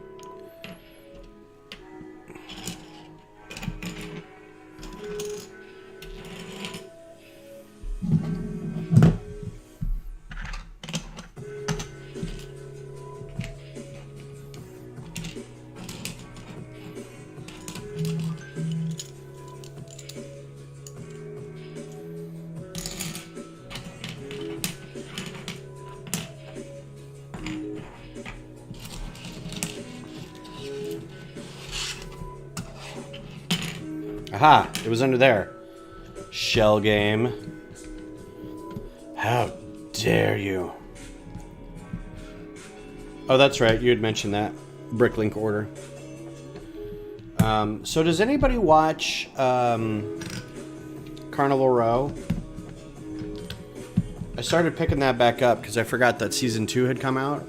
S1: Aha, it was under there. Shell game. How dare you? Oh, that's right. You had mentioned that. Bricklink order. So does anybody watch Carnival Row? I started picking that back up because I forgot that season 2 had come out.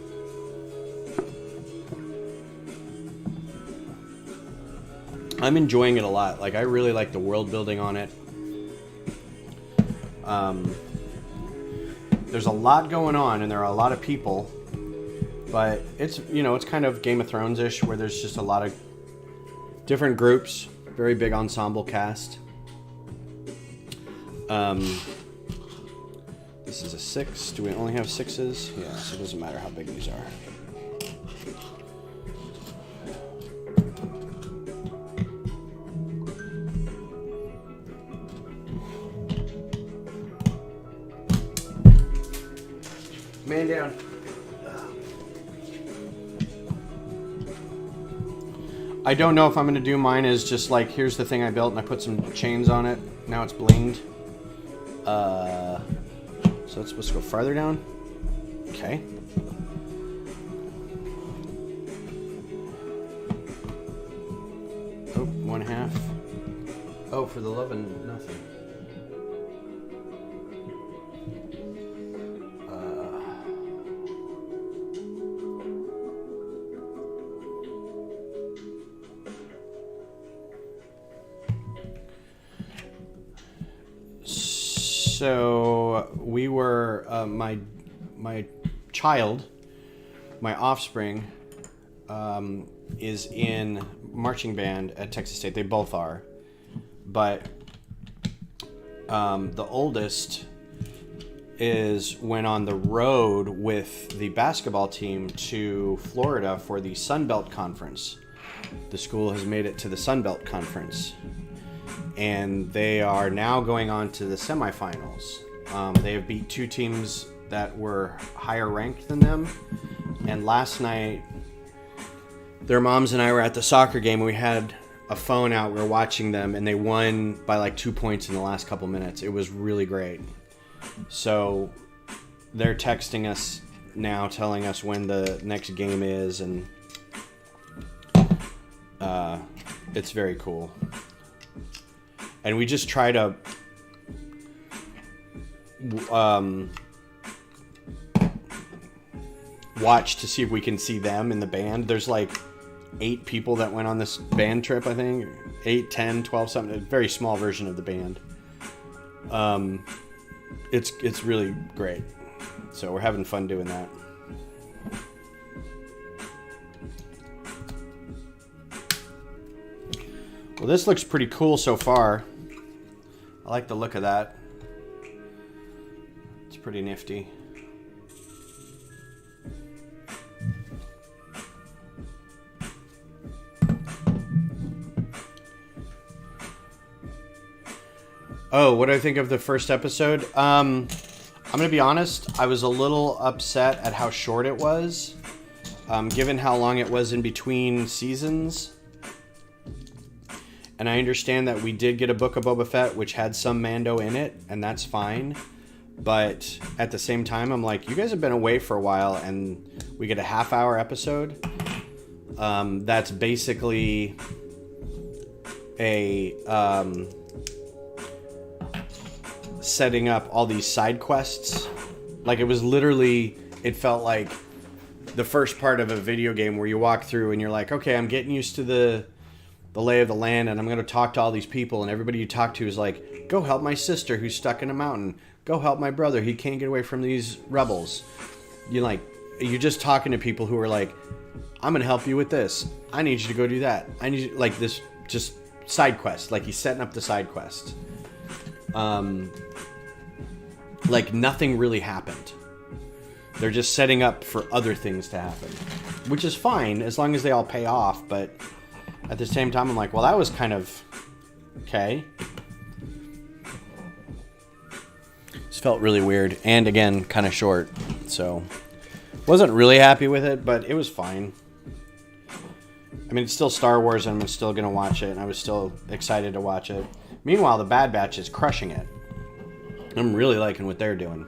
S1: I'm enjoying it a lot. Like, I really like the world building on it. There's a lot going on, and there are a lot of people. But it's, it's kind of Game of Thrones-ish, where there's just a lot of different groups. Very big ensemble cast. This is a 6. Do we only have 6s? Yeah, so it doesn't matter how big these are. Man down. I don't know if I'm going to do mine as just like, here's the thing I built and I put some chains on it. Now it's blinged. So it's supposed to go farther down. Okay. Oh, 1/2. Oh, for the love and nothing. So we were, my child, my offspring, is in marching band at Texas State. They both are, but the oldest went on the road with the basketball team to Florida for the Sun Belt Conference. The school has made it to the Sun Belt Conference, and they are now going on to the semifinals. They have beat 2 teams that were higher ranked than them, and last night their moms and I were at the soccer game. We had a phone out, we were watching them, and they won by like 2 points in the last couple minutes. It was really great. So they're texting us now, telling us when the next game is, and it's very cool. And we just try to watch to see if we can see them in the band. There's like 8 people that went on this band trip, I think. 8, 10, 12, something. A very small version of the band. It's really great. So we're having fun doing that. Well, this looks pretty cool so far. I like the look of that. It's pretty nifty. Oh, what do I think of the first episode? I'm going to be honest, I was a little upset at how short it was, given how long it was in between seasons. And I understand that we did get a Book of Boba Fett, which had some Mando in it, and that's fine. But at the same time, I'm like, you guys have been away for a while, and we get a half-hour episode. That's basically a setting up all these side quests. Like, it was literally, it felt like the first part of a video game where you walk through and you're like, okay, I'm getting used to the lay of the land, and I'm going to talk to all these people, and everybody you talk to is like, go help my sister who's stuck in a mountain. Go help my brother. He can't get away from these rebels. You're just talking to people who are like, I'm going to help you with this. I need you to go do that. I need you, like, this just side quest. Like, he's setting up the side quest. Like, nothing really happened. They're just setting up for other things to happen, which is fine as long as they all pay off. But at the same time, I'm like, well, that was kind of okay. This felt really weird, and again, kind of short. So, wasn't really happy with it, but it was fine. I mean, it's still Star Wars, and I'm still gonna watch it, and I was still excited to watch it. Meanwhile, the Bad Batch is crushing it. I'm really liking what they're doing.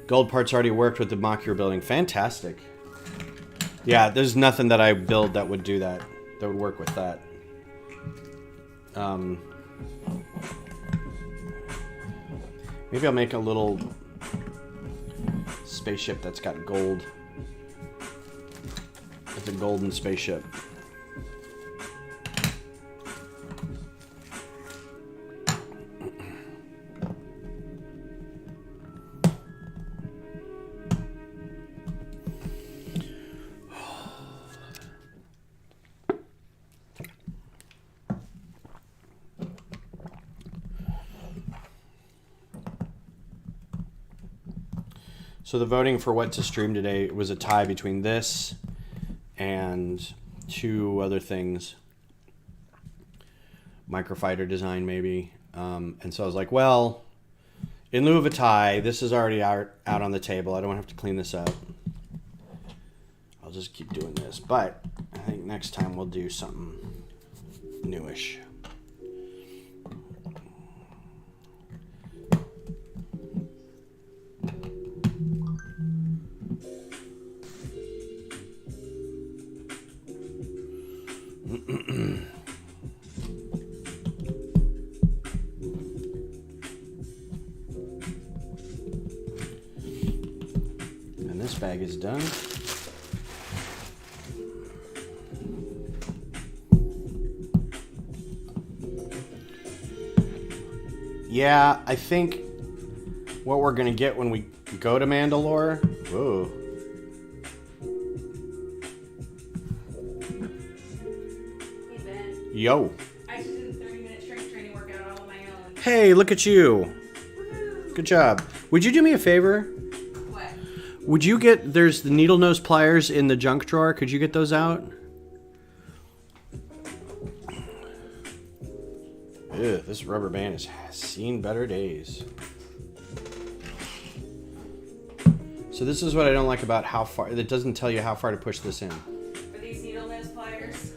S1: Gold parts already worked with the mock you're building. Fantastic. Yeah, there's nothing that I build that would do that. That would work with that. Maybe I'll make a little spaceship that's got gold. It's a golden spaceship. So the voting for what to stream today was a tie between this and 2 other things. Microfighter design, maybe. And so I was like, well, in lieu of a tie, this is already out on the table. I don't have to clean this up. I'll just keep doing this. But I think next time we'll do something newish. And this bag is done. Yeah, I think what we're gonna get when we go to Mandalore. Whoa.
S2: Hey Ben.
S1: Yo.
S2: I just did a 30-minute strength training workout all on my own.
S1: Hey, look at you.
S2: Woo-hoo.
S1: Good job. Would you do me a favor?
S2: What?
S1: Would you get, there's the needle nose pliers in the junk drawer. Could you get those out? Ew, this rubber band has seen better days. So this is what I don't like about how far, it doesn't tell you how far to push this in.
S2: For these needle nose pliers,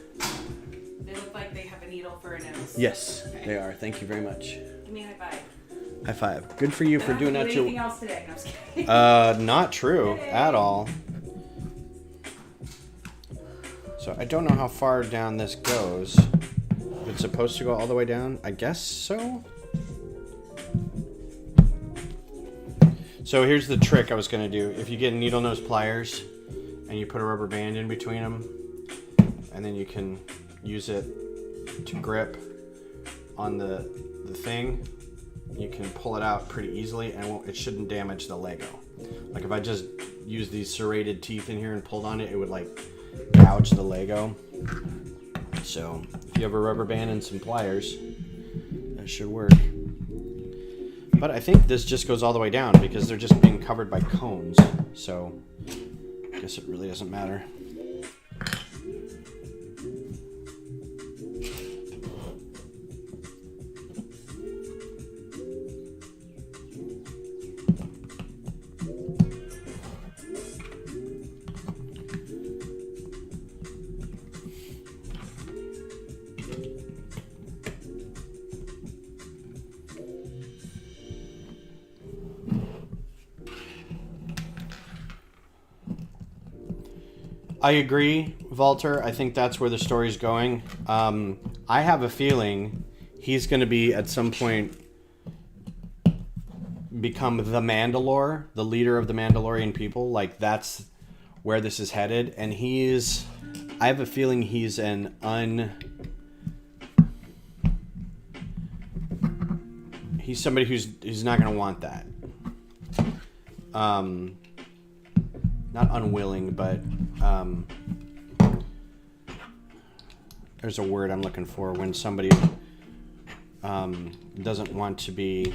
S2: they look like they have a needle for a nose.
S1: Yes,
S2: Okay.
S1: they are. Thank you very much.
S2: Give me a high five.
S1: High five. Good for you for doing that
S2: Anything
S1: too.
S2: else today? No, I'm just kidding.
S1: Not true at all. So I don't know how far down this goes. If it's supposed to go all the way down, I guess so. So here's the trick I was going to do. If you get needle nose pliers and you put a rubber band in between them, and then you can use it to grip on the thing, you can pull it out pretty easily and it shouldn't damage the Lego. Like if I just used these serrated teeth in here and pulled on it, it would like gouge the Lego. So if you have a rubber band and some pliers, that should work. But I think this just goes all the way down because they're just being covered by cones. So I guess it really doesn't matter. I agree, Walter. I think that's where the story's going. I have a feeling he's going to be, at some point, become the Mandalore, the leader of the Mandalorian people. Like, that's where this is headed. And I have a feeling he's he's somebody who's not going to want that. Not unwilling, but there's a word I'm looking for when somebody doesn't want to be,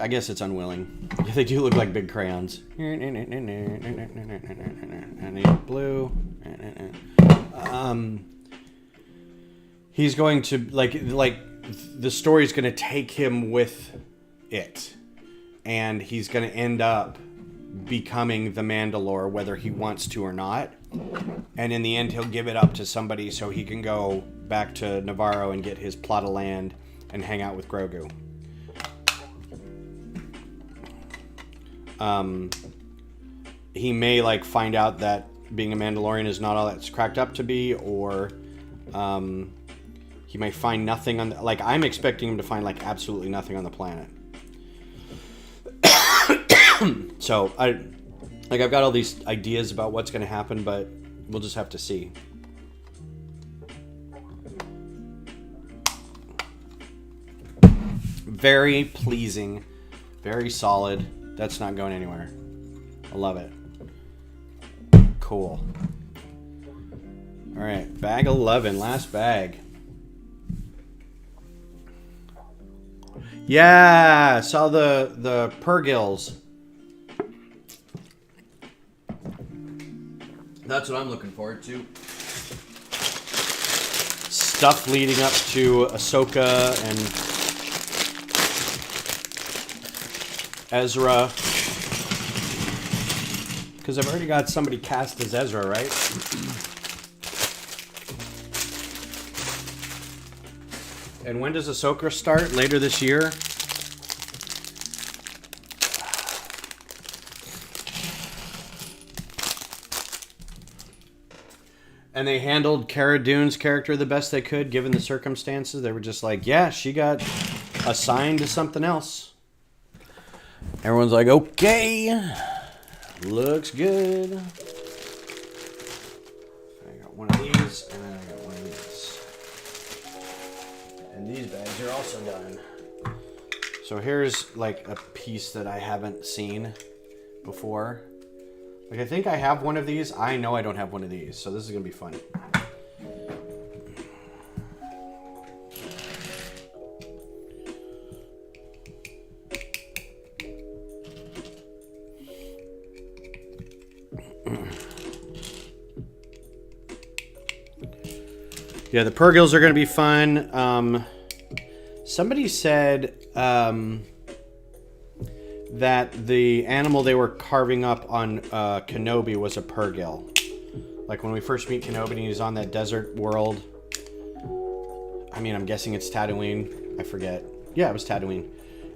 S1: I guess it's unwilling. They do look like big crayons. And these are blue. He's going to, like the story's going to take him with it. And he's going to end up becoming the Mandalore, whether he wants to or not. And in the end, he'll give it up to somebody so he can go back to Navarro and get his plot of land and hang out with Grogu. He may like find out that being a Mandalorian is not all that's cracked up to be, or he may find nothing on the, like, I'm expecting him to find like absolutely nothing on the planet. So I've got all these ideas about what's going to happen, but we'll just have to see. Very pleasing, very solid. That's not going anywhere. I love it. Cool. All right, bag 11, last bag. Yeah, saw the Purgils. That's what I'm looking forward to. Stuff leading up to Ahsoka and Ezra. Because I've already got somebody cast as Ezra, right? And when does Ahsoka start? Later this year? And they handled Cara Dune's character the best they could, given the circumstances. They were just like, yeah, she got assigned to something else. Everyone's like, okay, looks good. I got one of these, and then I got one of these. And these bags are also done. So here's like a piece that I haven't seen before. Like, I think I have one of these. I know I don't have one of these, so this is going to be fun. Yeah, the Purgils are going to be fun. Somebody said that the animal they were carving up on Kenobi was a Purgil. Like when we first meet Kenobi and he's on that desert world. I mean, I'm guessing it's Tatooine. I forget. Yeah, it was Tatooine.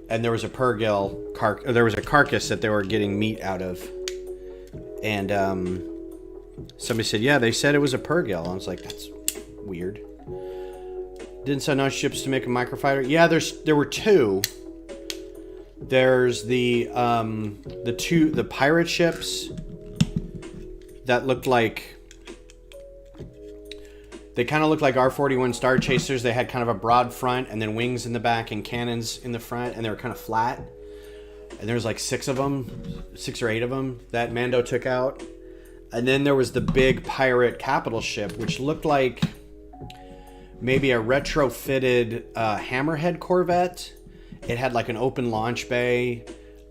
S1: And there was a Purgil, there was a carcass that they were getting meat out of. And somebody said, yeah, they said it was a Purgil. I was like, that's weird. Didn't send out ships to make a microfighter. Yeah, there were two. There's the pirate ships that looked like, they kind of looked like R-41 Star Chasers. They had kind of a broad front and then wings in the back and cannons in the front, and they were kind of flat. And there was like 6 or 8 of them that Mando took out. And then there was the big pirate capital ship, which looked like maybe a retrofitted Hammerhead Corvette. It had like an open launch bay.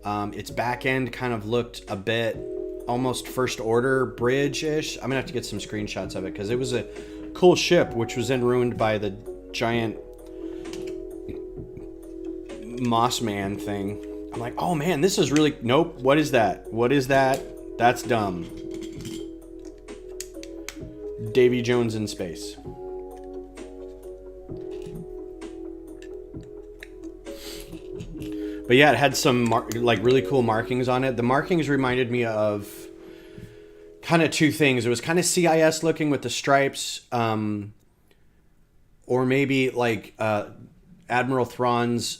S1: Its back end kind of looked a bit almost First Order bridge-ish. I'm gonna have to get some screenshots of it because it was a cool ship, which was then ruined by the giant Moss Man thing. I'm like, oh man, this is really... Nope, what is that? What is that? That's dumb. Davy Jones in space. But yeah, it had some like really cool markings on it. The markings reminded me of kind of two things. It was kind of CIS looking with the stripes, or maybe like Admiral Thrawn's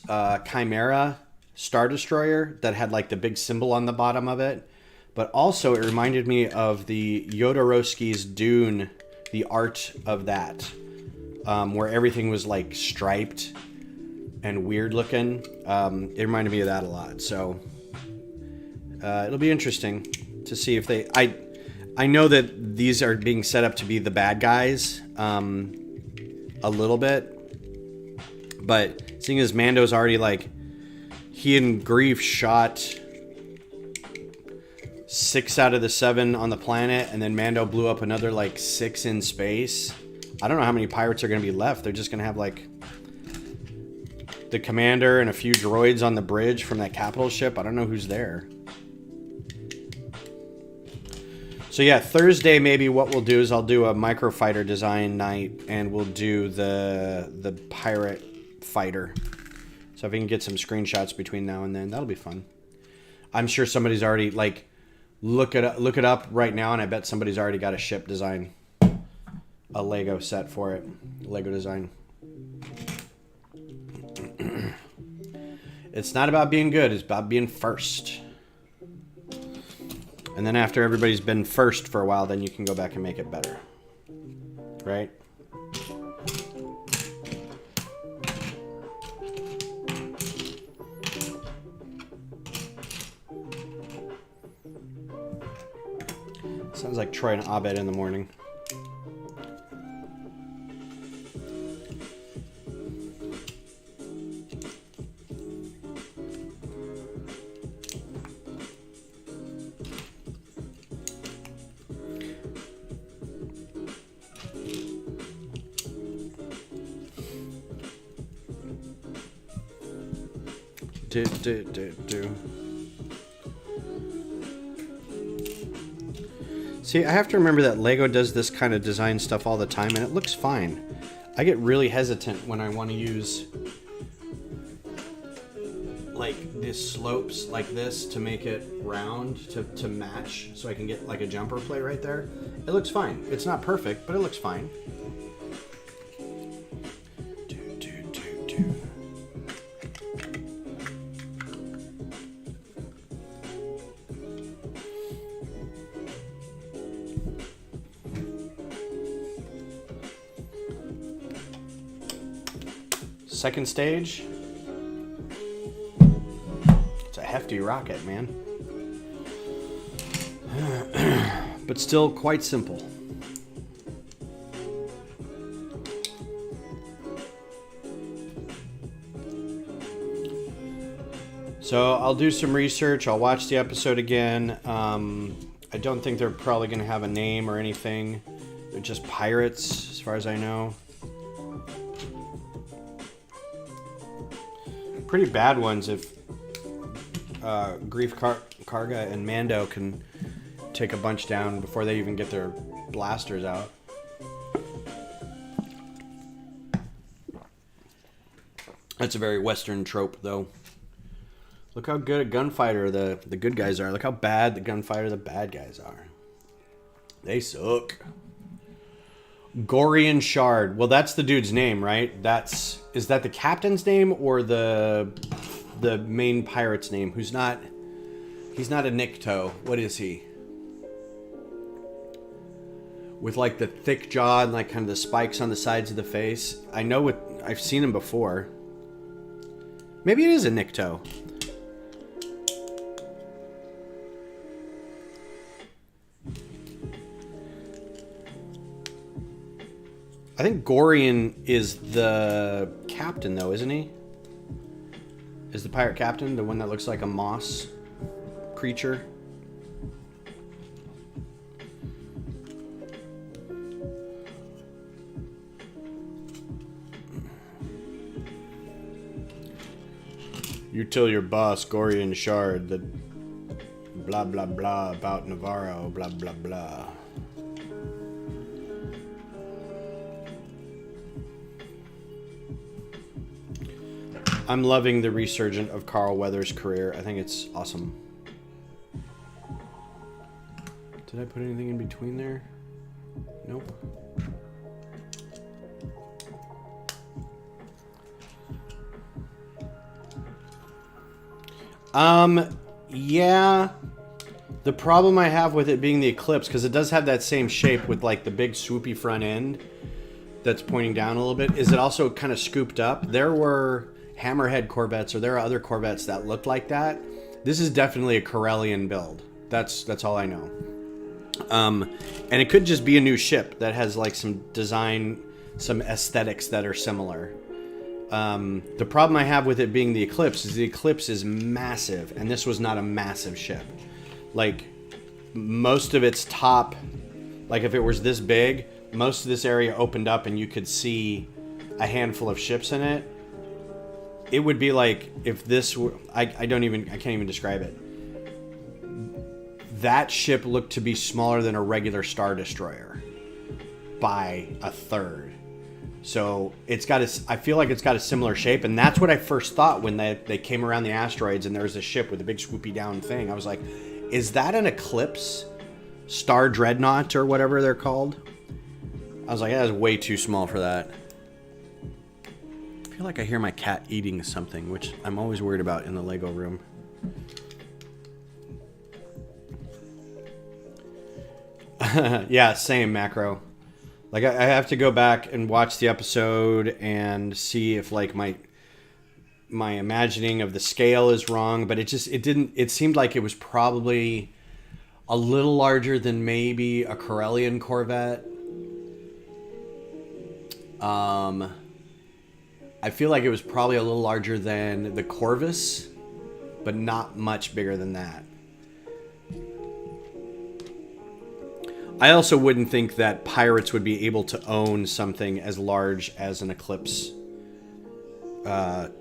S1: Chimera Star Destroyer that had like the big symbol on the bottom of it. But also it reminded me of the Jodorowsky's Dune, the art of that, where everything was like striped and weird looking. It reminded me of that a lot. So it'll be interesting to see if they... I know that these are being set up to be the bad guys a little bit. But seeing as Mando's already like... He and Grief shot 6 out of the 7 on the planet, and then Mando blew up another like 6 in space. I don't know how many pirates are going to be left. They're just going to have like the commander and a few droids on the bridge from that capital ship. I don't know who's there. So yeah, Thursday maybe what we'll do is I'll do a microfighter design night, and we'll do the pirate fighter. So if we can get some screenshots between now and then, that'll be fun. I'm sure somebody's already like look it up right now, and I bet somebody's already got a ship design, a Lego set for it, Lego design. It's not about being good, it's about being first. And then after everybody's been first for a while, then you can go back and make it better. Right? Sounds like Troy and Abed in the morning. See, I have to remember that Lego does this kind of design stuff all the time, and it looks fine. I get really hesitant when I want to use like these slopes like this to make it round to match, so I can get like a jumper plate right there. It looks fine. It's not perfect, but it looks fine. Second stage. It's a hefty rocket, man. But still quite simple. So I'll do some research. I'll watch the episode again. I don't think they're probably going to have a name or anything. They're just pirates, as far as I know. pretty bad ones if Grief Karga and Mando can take a bunch down before they even get their blasters out. That's a very Western trope, though. Look how good a gunfighter the good guys are. Look how bad the gunfighter the bad guys are. They suck. Gorian Shard. Well, that's the dude's name, right? Is that the captain's name or the main pirate's name? He's not a Nikto. What is he? With like the thick jaw and like kind of the spikes on the sides of the face. I know I've seen him before. Maybe it is a Nikto. I think Gorian is the captain, though, isn't he? Is the pirate captain the one that looks like a moss creature? You tell your boss, Gorian Shard, that blah blah blah about Navarro, blah blah blah. I'm loving the resurgence of Carl Weathers' career. I think it's awesome. Did I put anything in between there? Nope. Yeah. The problem I have with it being the Eclipse, because it does have that same shape with like the big swoopy front end that's pointing down a little bit, is it also kind of scooped up. There were Hammerhead Corvettes, or there are other Corvettes that look like that. This is definitely a Corellian build. That's all I know. And it could just be a new ship that has like some design, some aesthetics that are similar. The problem I have with it being the Eclipse is massive, and this was not a massive ship. Like, most of its top, like if it was this big, most of this area opened up and you could see a handful of ships in it. It would be like if this were, I can't even describe it. That ship looked to be smaller than a regular Star Destroyer by a third. So I feel like it's got a similar shape, and that's what I first thought when they came around the asteroids and there was a ship with a big swoopy down thing. I was like, is that an Eclipse Star Dreadnought or whatever they're called? I was like, that is way too small for that. I feel like I hear my cat eating something, which I'm always worried about in the Lego room. Yeah, same, Macro. Like, I have to go back and watch the episode and see if like my imagining of the scale is wrong, but it seemed like it was probably a little larger than maybe a Corellian Corvette. I feel like it was probably a little larger than the Corvus, but not much bigger than that. I also wouldn't think that pirates would be able to own something as large as an Eclipse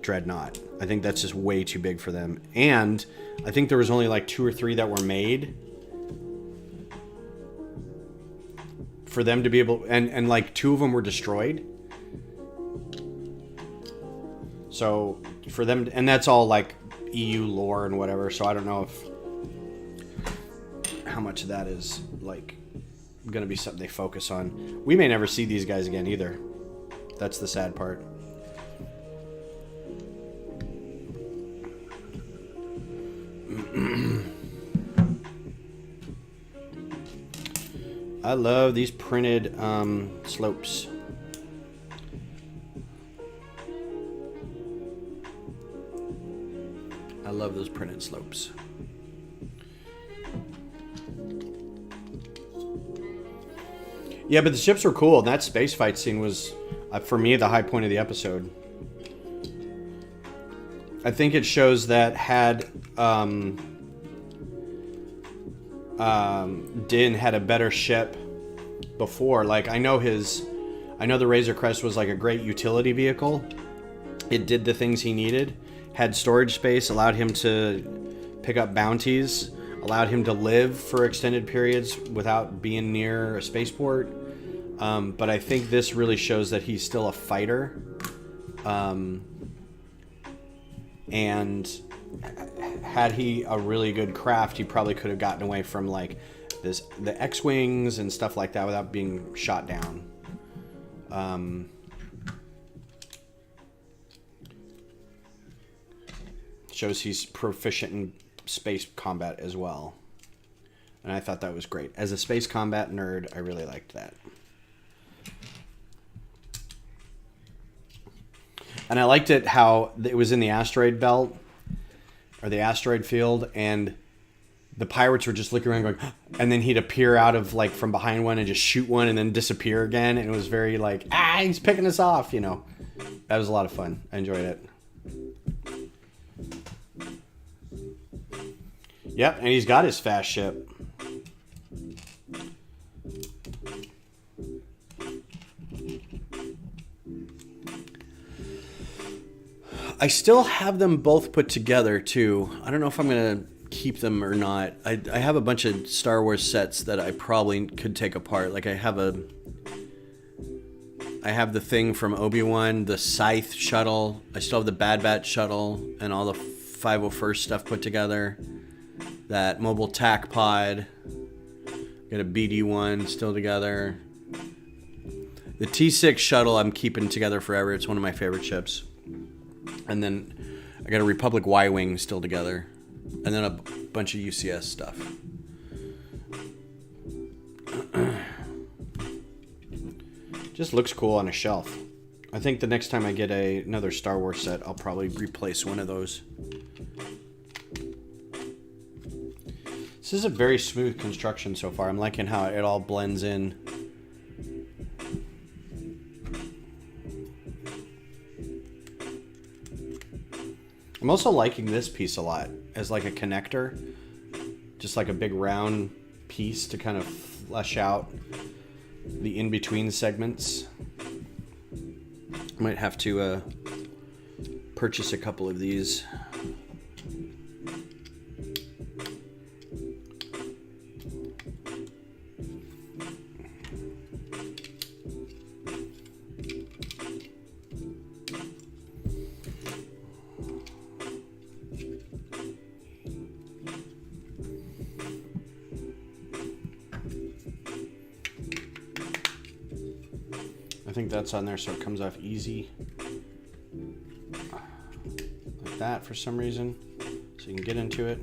S1: Dreadnought. I think that's just way too big for them. And I think there was only like 2 or 3 that were made for them to be able, and like 2 of them were destroyed. So for them, and that's all like EU lore and whatever, so I don't know how much of that is like going to be something they focus on. We may never see these guys again either. That's the sad part. I love these printed slopes. I love those printed slopes. Yeah, but the ships were cool. That space fight scene was, for me, the high point of the episode. I think it shows that had Din had a better ship before. Like, I know the Razor Crest was like a great utility vehicle. It did the things he needed. had storage space, allowed him to pick up bounties, allowed him to live for extended periods without being near a spaceport. But I think this really shows that he's still a fighter. And had he a really good craft, he probably could have gotten away from like the X-Wings and stuff like that without being shot down. Shows he's proficient in space combat as well. And I thought that was great. As a space combat nerd, I really liked that. And I liked it how it was in the asteroid belt or the asteroid field, and the pirates were just looking around going, and then he'd appear out of like from behind one and just shoot one and then disappear again. And it was very like, he's picking us off, you know. That was a lot of fun. I enjoyed it. Yep, and he's got his fast ship. I still have them both put together too. I don't know if I'm gonna keep them or not. I have a bunch of Star Wars sets that I probably could take apart. Like I have the thing from Obi-Wan, the Scythe shuttle. I still have the Bad Batch shuttle and all the 501st stuff put together. That mobile tac pod. Got a BD-1 still together. The T6 shuttle I'm keeping together forever. It's one of my favorite ships. And then I got a Republic Y-Wing still together. And then a bunch of UCS stuff. Just looks cool on a shelf. I think the next time I get another Star Wars set, I'll probably replace one of those. This is a very smooth construction so far. I'm liking how it all blends in. I'm also liking this piece a lot as like a connector. Just like a big round piece to kind of flesh out the in-between segments. Might have to purchase a couple of these. I think that's on there so it comes off easy. Like that for some reason. So you can get into it.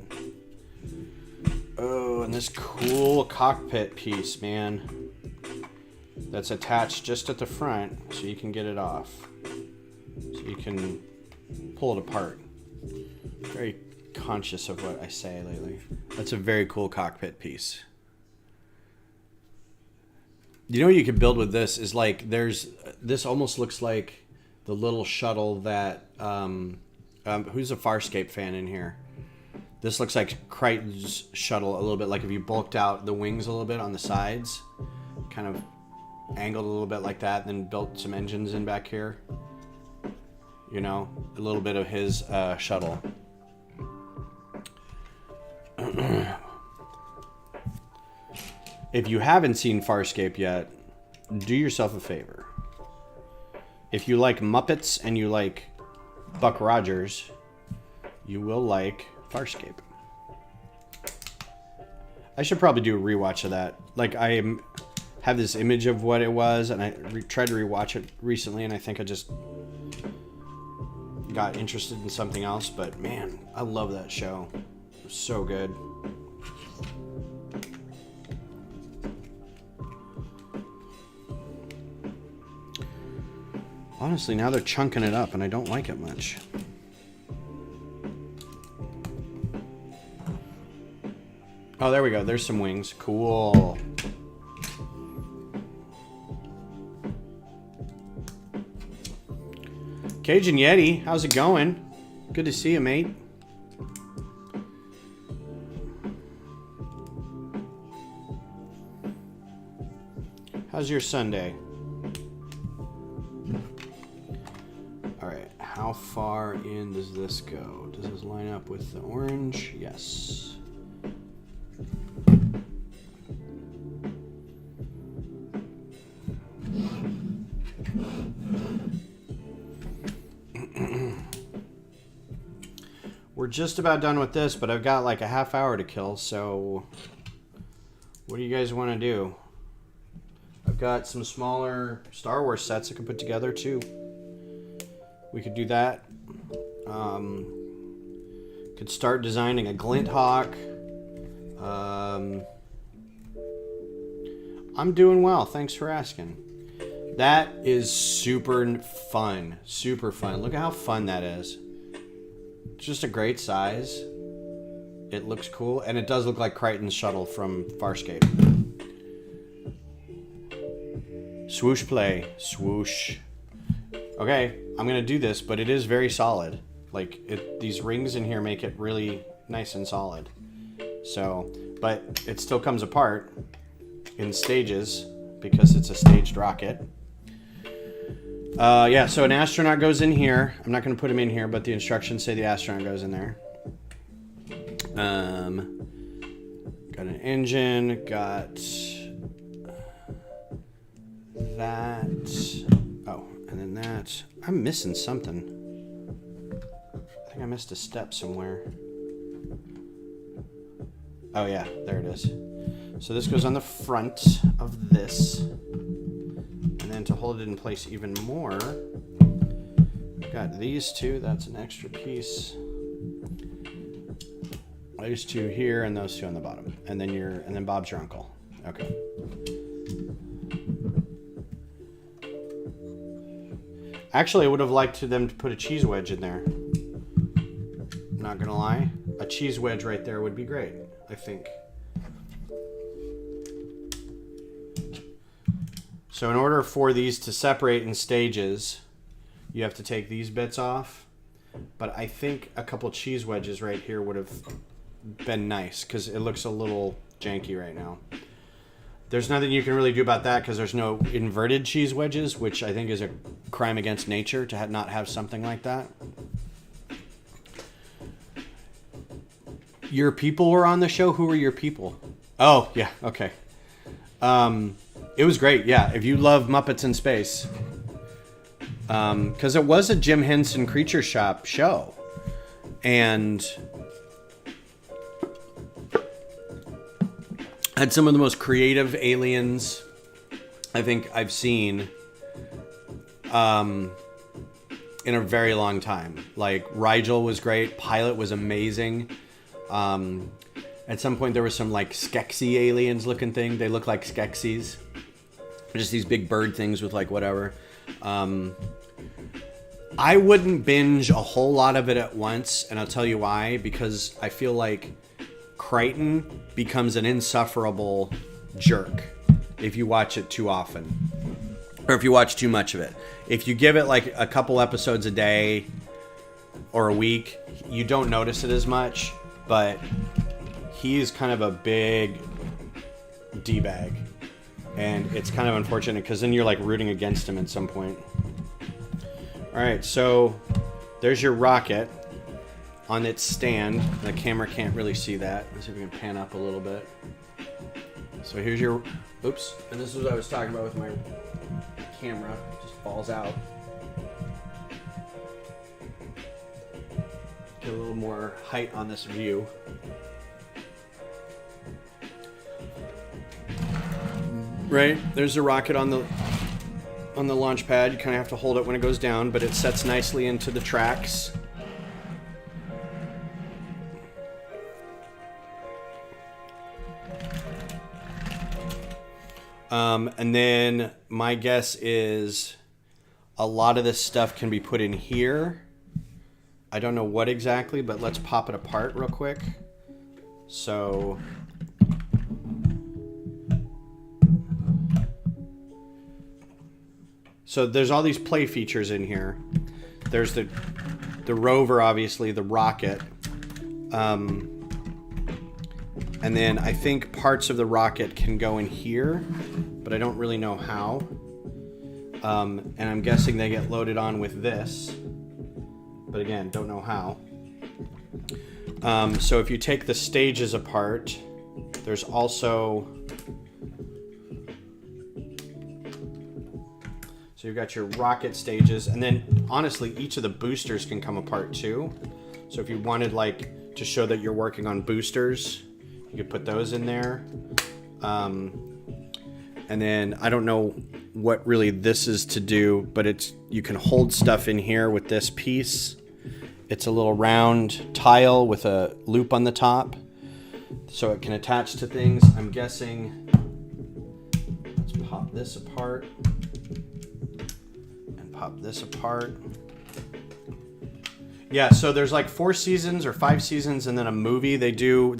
S1: Oh, and this cool cockpit piece, man. That's attached just at the front so you can get it off. So you can pull it apart. Very conscious of what I say lately. That's a very cool cockpit piece. You know what you could build with this is like this almost looks like the little shuttle that who's a Farscape fan in here? This looks like Crichton's shuttle a little bit, like if you bulked out the wings a little bit on the sides, kind of angled a little bit like that, and then built some engines in back here. You know, a little bit of his shuttle. If you haven't seen Farscape yet, do yourself a favor. If you like Muppets and you like Buck Rogers, you will like Farscape. I should probably do a rewatch of that. Like I have this image of what it was, and I tried to rewatch it recently, and I think I just got interested in something else. But man, I love that show. It was so good. Honestly, now they're chunking it up, and I don't like it much. Oh, there we go. There's some wings. Cool. Cajun Yeti, how's it going? Good to see you, mate. How's your Sunday? All right, how far in does this go? Does this line up with the orange? Yes. We're just about done with this, but I've got like a half hour to kill, so what do you guys want to do? I've got some smaller Star Wars sets I can put together too. We could do that. Could start designing a Glint Hawk. I'm doing well, thanks for asking. That is super fun. Super fun. Look at how fun that is. It's just a great size. It looks cool, and it does look like Crichton's shuttle from Farscape. Swoosh play. Swoosh. Okay, I'm gonna do this, but it is very solid. Like, these rings in here make it really nice and solid. So, but it still comes apart in stages because it's a staged rocket. Yeah, so an astronaut goes in here. I'm not going to put him in here, but the instructions say the astronaut goes in there. Got an engine, got that. Oh, and then that. I'm missing something. I think I missed a step somewhere. Oh yeah, there it is. So this goes on the front of this. And then to hold it in place even more, I've got these two. That's an extra piece. Those two here and those two on the bottom. And then Bob's your uncle. Okay. Actually, I would have liked them to put a cheese wedge in there. Not gonna lie. A cheese wedge right there would be great, I think. So in order for these to separate in stages, you have to take these bits off. But I think a couple cheese wedges right here would have been nice because it looks a little janky right now. There's nothing you can really do about that because there's no inverted cheese wedges, which I think is a crime against nature to not have something like that. Your people were on the show? Who were your people? Oh, yeah, okay. It was great, yeah. If you love Muppets in Space. Because it was a Jim Henson Creature Shop show. And had some of the most creative aliens I think I've seen in a very long time. Like, Rigel was great. Pilot was amazing. At some point there was some like Skeksis aliens looking thing. They look like Skeksis. Just these big bird things with like whatever. I wouldn't binge a whole lot of it at once, and I'll tell you why. Because I feel like Crichton becomes an insufferable jerk if you watch it too often. Or if you watch too much of it. If you give it like a couple episodes a day or a week, you don't notice it as much. But he's kind of a big D-bag. And it's kind of unfortunate because then you're like rooting against him at some point. Alright, so there's your rocket on its stand. The camera can't really see that. Let's see if we can pan up a little bit. So here's your... Oops. And this is what I was talking about with my camera. It just falls out. Get a little more height on this view. Right, there's a rocket on the launch pad. You kind of have to hold it when it goes down, but it sets nicely into the tracks. And then my guess is a lot of this stuff can be put in here. I don't know what exactly, but let's pop it apart real quick. So... So there's all these play features in here. There's the rover, obviously, the rocket. And then I think parts of the rocket can go in here, but I don't really know how. And I'm guessing they get loaded on with this. but again, don't know how. So if you take the stages apart, there's also, so you've got your rocket stages, and then honestly, each of the boosters can come apart too. So if you wanted like to show that you're working on boosters, you could put those in there. And then I don't know what really this is to do, but you can hold stuff in here with this piece. It's a little round tile with a loop on the top, so it can attach to things. I'm guessing, let's pop this apart and pop this apart. Yeah, so there's like 4 seasons or 5 seasons and then a movie. They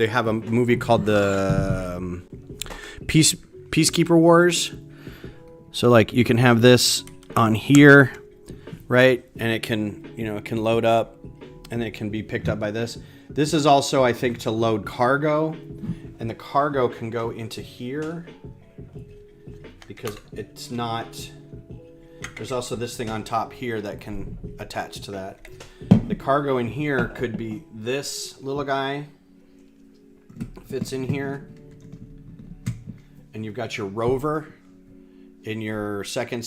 S1: have a movie called the Peacekeeper Wars. So like you can have this on here, right? And it can, it can load up and it can be picked up by this. This is also, I think, to load cargo, and the cargo can go into here because it's not, there's also this thing on top here that can attach to that. The cargo in here could be this little guy, fits in here, and you've got your rover in your second,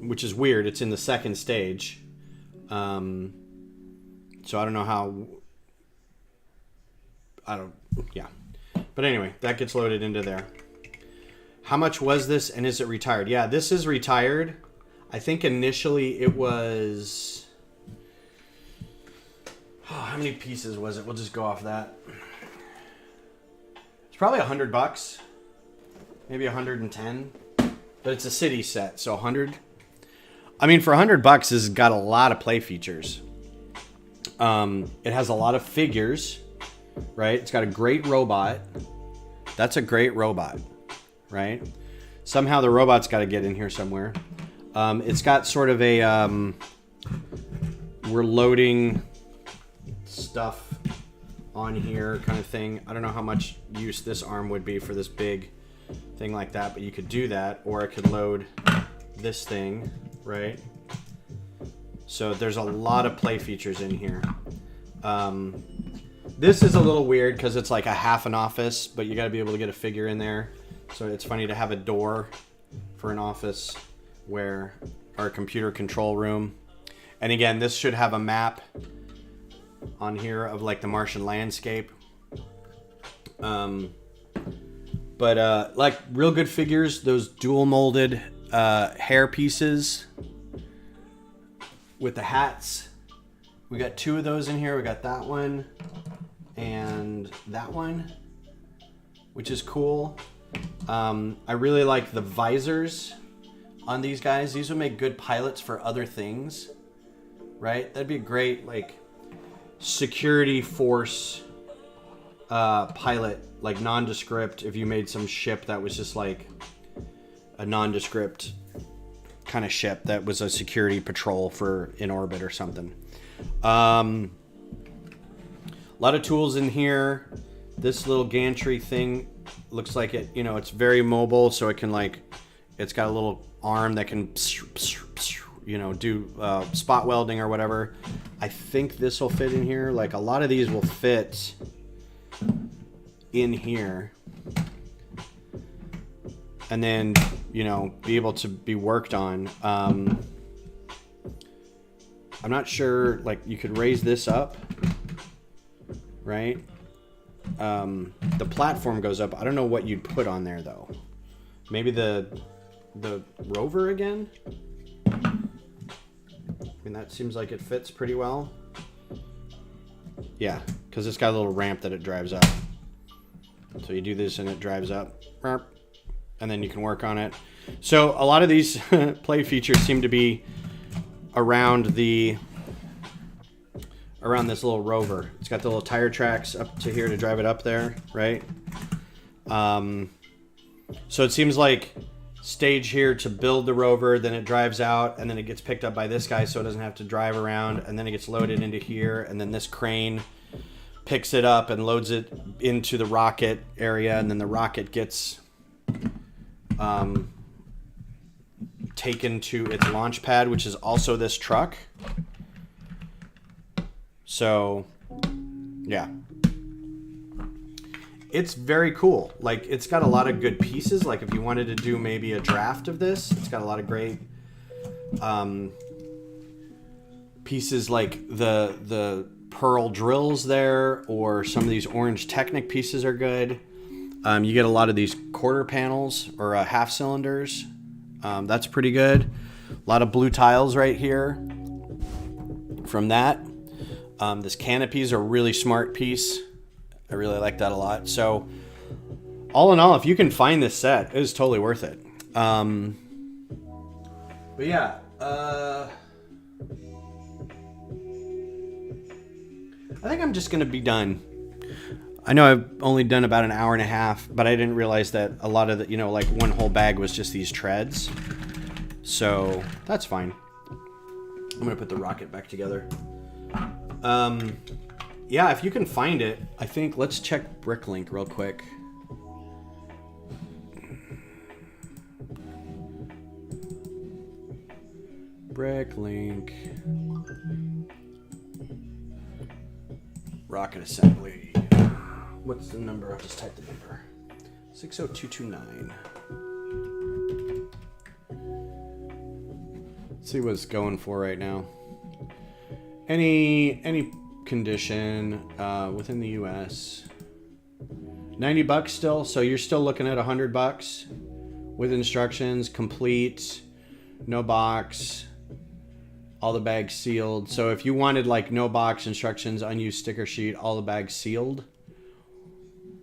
S1: which is weird. It's in the second stage. So I don't know how, yeah. But anyway, that gets loaded into there. How much was this, and is it retired? Yeah, this is retired. I think initially it was, how many pieces was it? We'll just go off that. It's probably $100, maybe 110, but it's a city set, so 100. I mean, for $100, this has got a lot of play features. It has a lot of figures, right? It's got a great robot. That's a great robot, right? Somehow the robot's got to get in here somewhere. It's got sort of a, we're loading stuff on here kind of thing. I don't know how much use this arm would be for this big thing like that, but you could do that, or it could load this thing, right? So there's a lot of play features in here. This is a little weird because it's like a half an office, but you got to be able to get a figure in there. So it's funny to have a door for an office where our computer control room. And again, this should have a map on here of like the Martian landscape. But like real good figures, those dual molded hair pieces with the hats. We got 2 of those in here. We got that one and that one, which is cool. I really like the visors on these guys. These would make good pilots for other things, right? That'd be a great like security force pilot, like nondescript. If you made some ship that was just like a nondescript kind of ship that was a security patrol for in orbit or something. A lot of tools in here. This little gantry thing looks like it, it's very mobile, so it can like, it's got a little arm that can, do spot welding or whatever. I think this will fit in here. Like a lot of these will fit in here. And then, be able to be worked on. I'm not sure, like you could raise this up, right? The platform goes up. I don't know what you'd put on there though. Maybe the rover again? I mean, that seems like it fits pretty well. Yeah, because it's got a little ramp that it drives up. So you do this and it drives up. And then you can work on it. So a lot of these play features seem to be around this little rover. It's got the little tire tracks up to here to drive it up there, right? So it seems like stage here to build the rover, then it drives out, and then it gets picked up by this guy so it doesn't have to drive around, and then it gets loaded into here, and then this crane picks it up and loads it into the rocket area, and then the rocket gets taken to its launch pad, which is also this truck. So, yeah. It's very cool. Like, it's got a lot of good pieces. Like, if you wanted to do maybe a draft of this, it's got a lot of great pieces, like the pearl drills there, or some of these orange Technic pieces are good. You get a lot of these quarter panels or half cylinders. That's pretty good. A lot of blue tiles right here from that. This canopy is a really smart piece. I really like that a lot. So all in all, if you can find this set, it is totally worth it. But yeah, I think I'm just going to be done. I know I've only done about an hour and a half, but I didn't realize that a lot of the, you know, like one whole bag was just these treads. So that's fine. I'm going to put the rocket back together. Yeah, if you can find it, I think let's check Bricklink real quick. Bricklink. Rocket assembly. What's the number? I'll just type the number. 60229. Let's see what it's going for right now. Any condition within the US. $90 still, so you're still looking at $100 with instructions, complete, no box, all the bags sealed. So if you wanted like no box, instructions, unused sticker sheet, all the bags sealed,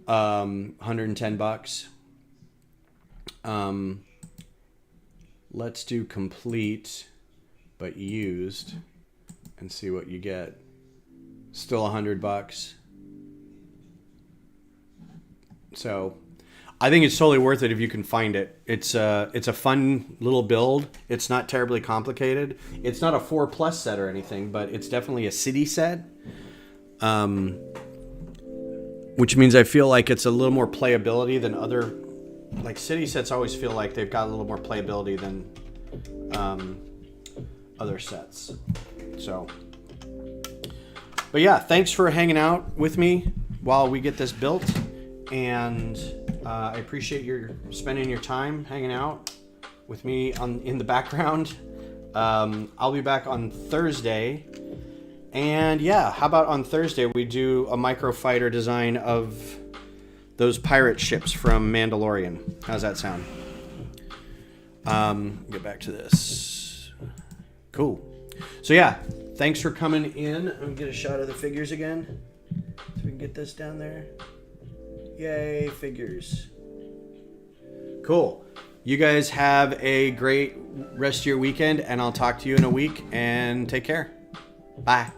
S1: $110. Let's do complete but used and see what you get. Still $100. So I think it's totally worth it if you can find it. It's a fun little build. It's not terribly complicated. It's not a 4+ set or anything, but it's definitely a city set. Which means I feel like it's a little more playability than other, like city sets always feel like they've got a little more playability than other sets. So, but yeah, thanks for hanging out with me while we get this built. And I appreciate your spending your time hanging out with me in the background. I'll be back on Thursday. And yeah, how about on Thursday we do a microfighter design of those pirate ships from Mandalorian. How's that sound? Get back to this. Cool. So yeah, thanks for coming in. Let me get a shot of the figures again. So we can get this down there. Yay, figures. Cool. You guys have a great rest of your weekend, and I'll talk to you in a week, and take care. Bye.